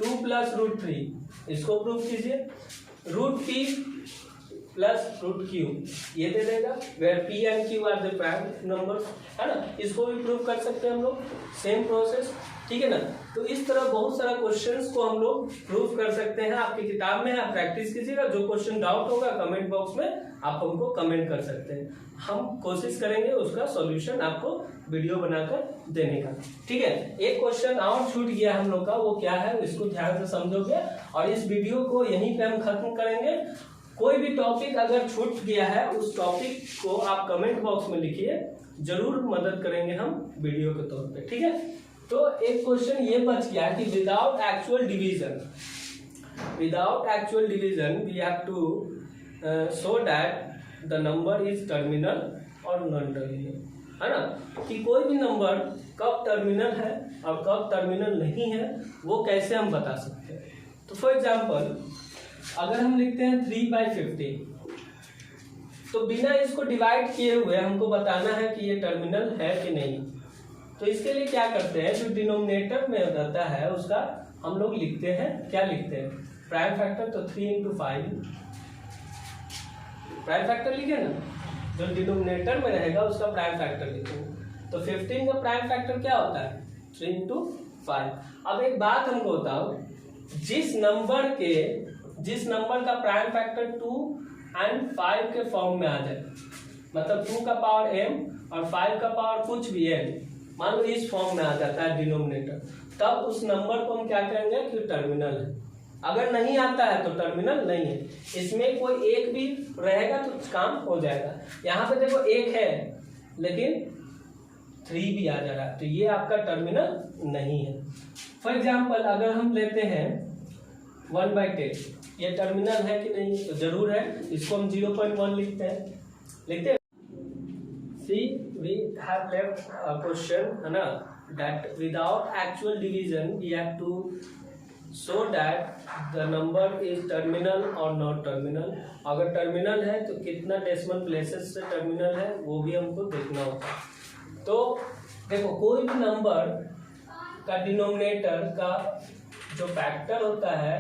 2 प्लस √3, इसको प्रूव कीजिए। √p प्लस √q, ये दे देगा, where p and q are the prime numbers, है ना। इसको भी प्रूव कर सकते हैं हम लोग, सेम प्रोसेस, ठीक है ना। तो इस तरह बहुत सारा क्वेश्चंस को हम लोग प्रूव कर सकते हैं। आपकी किताब में आप प्रैक्टिस कीजिएगा, जो क्वेश्चन डाउट होगा कमेंट बॉक्स में आप हमको कमेंट कर सकते हैं, हम कोशिश करेंगे उसका सॉल्यूशन आपको वीडियो बनाकर देने का। ठीक है, एक क्वेश्चन और छूट गया हम लोग का, वो क्या है इसको ध्यान से समझोगे और इस वीडियो को यहीं पे हम खत्म करेंगे। कोई भी टॉपिक अगर छूट गया है उस टॉपिक को आप कमेंट बॉक्स में लिखिए, जरूर मदद करेंगे हम वीडियो के तौर पे। ठीक है, तो एक क्वेश्चन ये बच गया कि without actual division we have to show that the number is terminal और नॉन टर्मिनल, है ना, कि कोई भी नंबर कब टर्मिनल है और कब टर्मिनल नहीं है वो कैसे हम बता सकते हैं। तो फॉर एग्जांपल अगर हम लिखते हैं 3/15, तो बिना इसको डिवाइड किए हुए हमको बताना है कि ये टर्मिनल है कि नहीं। तो इसके लिए क्या करते हैं, जो डिनोमिनेटर में रहता है उसका हम लोग लिखते हैं, क्या लिखते हैं, प्राइम फैक्टर। तो 3 into 5 प्राइम फैक्टर लिखे ना, जो डिनोमिनेटर में रहेगा उसका प्राइम फैक्टर लिखेंगे। तो 15 का प्राइम फैक्टर क्या होता है, 3 into 5। अब एक बात हमको बताओ, जिस नंबर का प्राइम फैक्टर 2 and 5 के फॉर्म में आ जाए, मतलब 2 का पावर m और 5 का पावर कुछ भी m, मान लो इस फॉर्म में आ जाता है डिनोमिनेटर, तब उस नंबर को हम क्या करेंगे कि टर्मिनल है। अगर नहीं आता है तो टर्मिनल नहीं है। इसमें कोई एक भी रहेगा तो काम हो जाएगा। यहाँ पे देखो एक है लेकिन 3 भी आ जा रहा है, तो ये आपका टर्मिनल नहीं है। फॉर एग्जाम्पल अगर हम लेते हैं 1/10, ये टर्मिनल है कि नहीं, तो जरूर है, इसको हम 0.1 लिखते हैं। See, we have left a question, है ना, that without actual division we have to show that the number is terminal or not terminal। अगर टर्मिनल है तो कितना डेसिमल प्लेसेस से टर्मिनल है वो भी हमको देखना होता है। तो देखो कोई भी नंबर का डिनोमिनेटर का जो फैक्टर होता है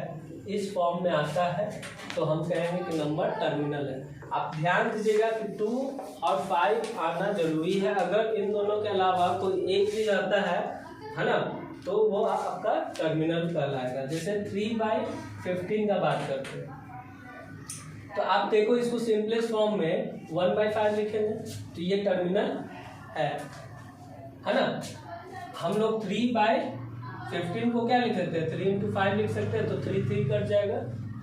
इस फॉर्म में आता है तो हम कहेंगे कि नंबर टर्मिनल है। आप ध्यान दीजिएगा कि 2 और 5 आना जरूरी है। अगर इन दोनों के अलावा कोई एक भी आता है ना, तो वो आपका टर्मिनल कहलाएगा। जैसे 3/15 का बात करते हैं, तो आप देखो इसको सिंपलेस्ट फॉर्म में 1/5 लिखेंगे तो ये टर्मिनल है ना। हम लोग 3/15 को क्या लिख सकते हैं, 3 into 5 लिख सकते हैं, तो 3 कट जाएगा,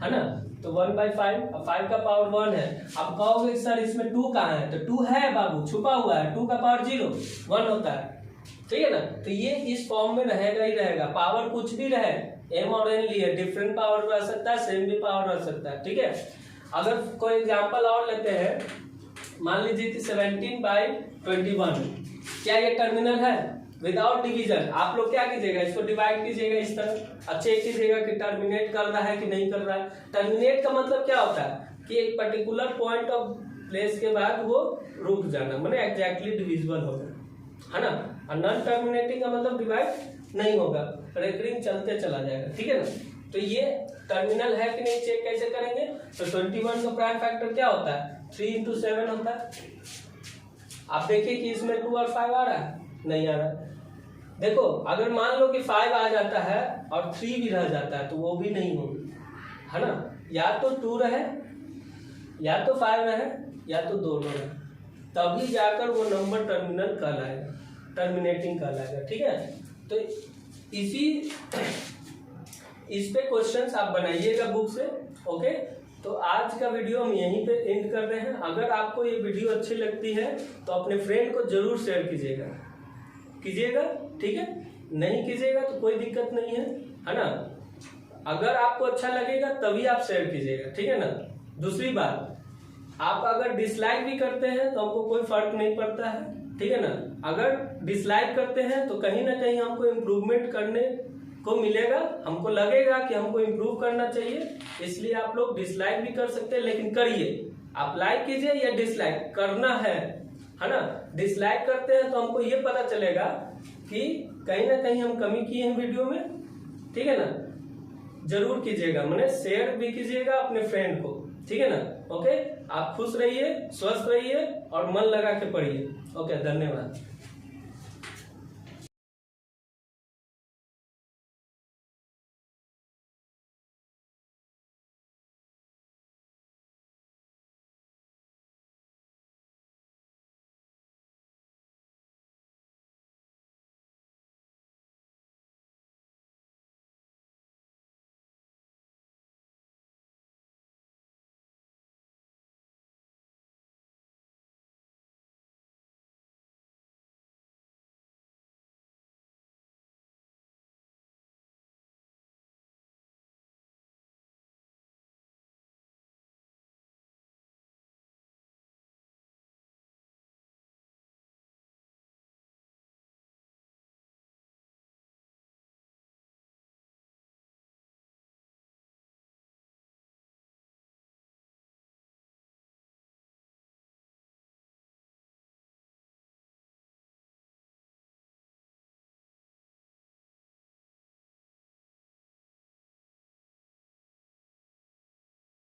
है ना। तो 1/5, अब 5 का पावर 1 है। अब कहोगे सर इसमें 2 कहाँ है, तो 2 है बाबू, छुपा हुआ है। 2 का पावर 0, 1 होता है, ठीक है ना। तो ये इस फॉर्म में रहेगा ही रहेगा, पावर कुछ भी रहे, m और n लिए डिफरेंट पावर रह सकता है, सेम भी पावर रह सकता है, ठीक है। अगर कोई एग्जांपल और लेते हैं, मान लीजिए कि 17/21, क्या ये टर्मिनल है विदाउट डिवीजन? आप लोग क्या कीजिएगा, इसको डिवाइड कीजिएगा इस तरह, चेक कीजिएगा कि टर्मिनेट कर रहा है कि नहीं कर रहा है। टर्मिनेट का मतलब क्या होता है कि एक पर्टिकुलर पॉइंट ऑफ प्लेस के बाद वो रुक जाना, माने एग्जैक्टली डिविजिबल होगा, है ना। और नॉन टर्मिनेटिंग का मतलब डिवाइड नहीं होगा, रेकरिंग चलते चला जाएगा, ठीक है ना। तो ये टर्मिनल है कि नहीं चेक कैसे करेंगे, तो 21 का प्राइम फैक्टर क्या होता है, 3 into 7 होता है। आप देखिए कि इसमें 2 और 5 आ रहा है, नहीं आ रहा है। देखो अगर मान लो कि 5 आ जाता है और 3 भी रह जाता है तो वो भी नहीं होगी, है ना। या तो 2 रहे, या तो 5 रहे, या तो दोनों रहे, तभी जाकर वो नंबर टर्मिनल कहलाएगा, टर्मिनेटिंग कहलाएगा, ठीक है। तो इस पे क्वेश्चंस आप बनाइएगा बुक से, ओके। तो आज का वीडियो हम यहीं पे एंड कर रहे हैं। अगर आपको ये वीडियो अच्छी लगती है तो अपने फ्रेंड को जरूर शेयर कीजिएगा, ठीक है। नहीं कीजिएगा तो कोई दिक्कत नहीं है ना। अगर आपको अच्छा लगेगा तभी आप शेयर कीजिएगा, ठीक है ना। दूसरी बात, आप अगर डिसलाइक भी करते हैं तो हमको कोई फर्क नहीं पड़ता है, ठीक है ना। अगर डिसलाइक करते हैं तो कहीं ना कहीं हमको इम्प्रूवमेंट करने को मिलेगा, हमको लगेगा कि हमको इम्प्रूव करना चाहिए, इसलिए आप लोग डिसलाइक भी कर सकते हैं, लेकिन करिए। आप लाइक कीजिए या डिसलाइक करना है ना। डिसलाइक करते हैं तो हमको ये पता चलेगा कि कहीं ना कहीं हम कमी किए हैं वीडियो में, ठीक है ना। जरूर कीजिएगा, माने शेयर भी कीजिएगा अपने फ्रेंड को, ठीक है ना। ओके, आप खुश रहिए, स्वस्थ रहिए और मन लगा के पढ़िए। ओके, धन्यवाद।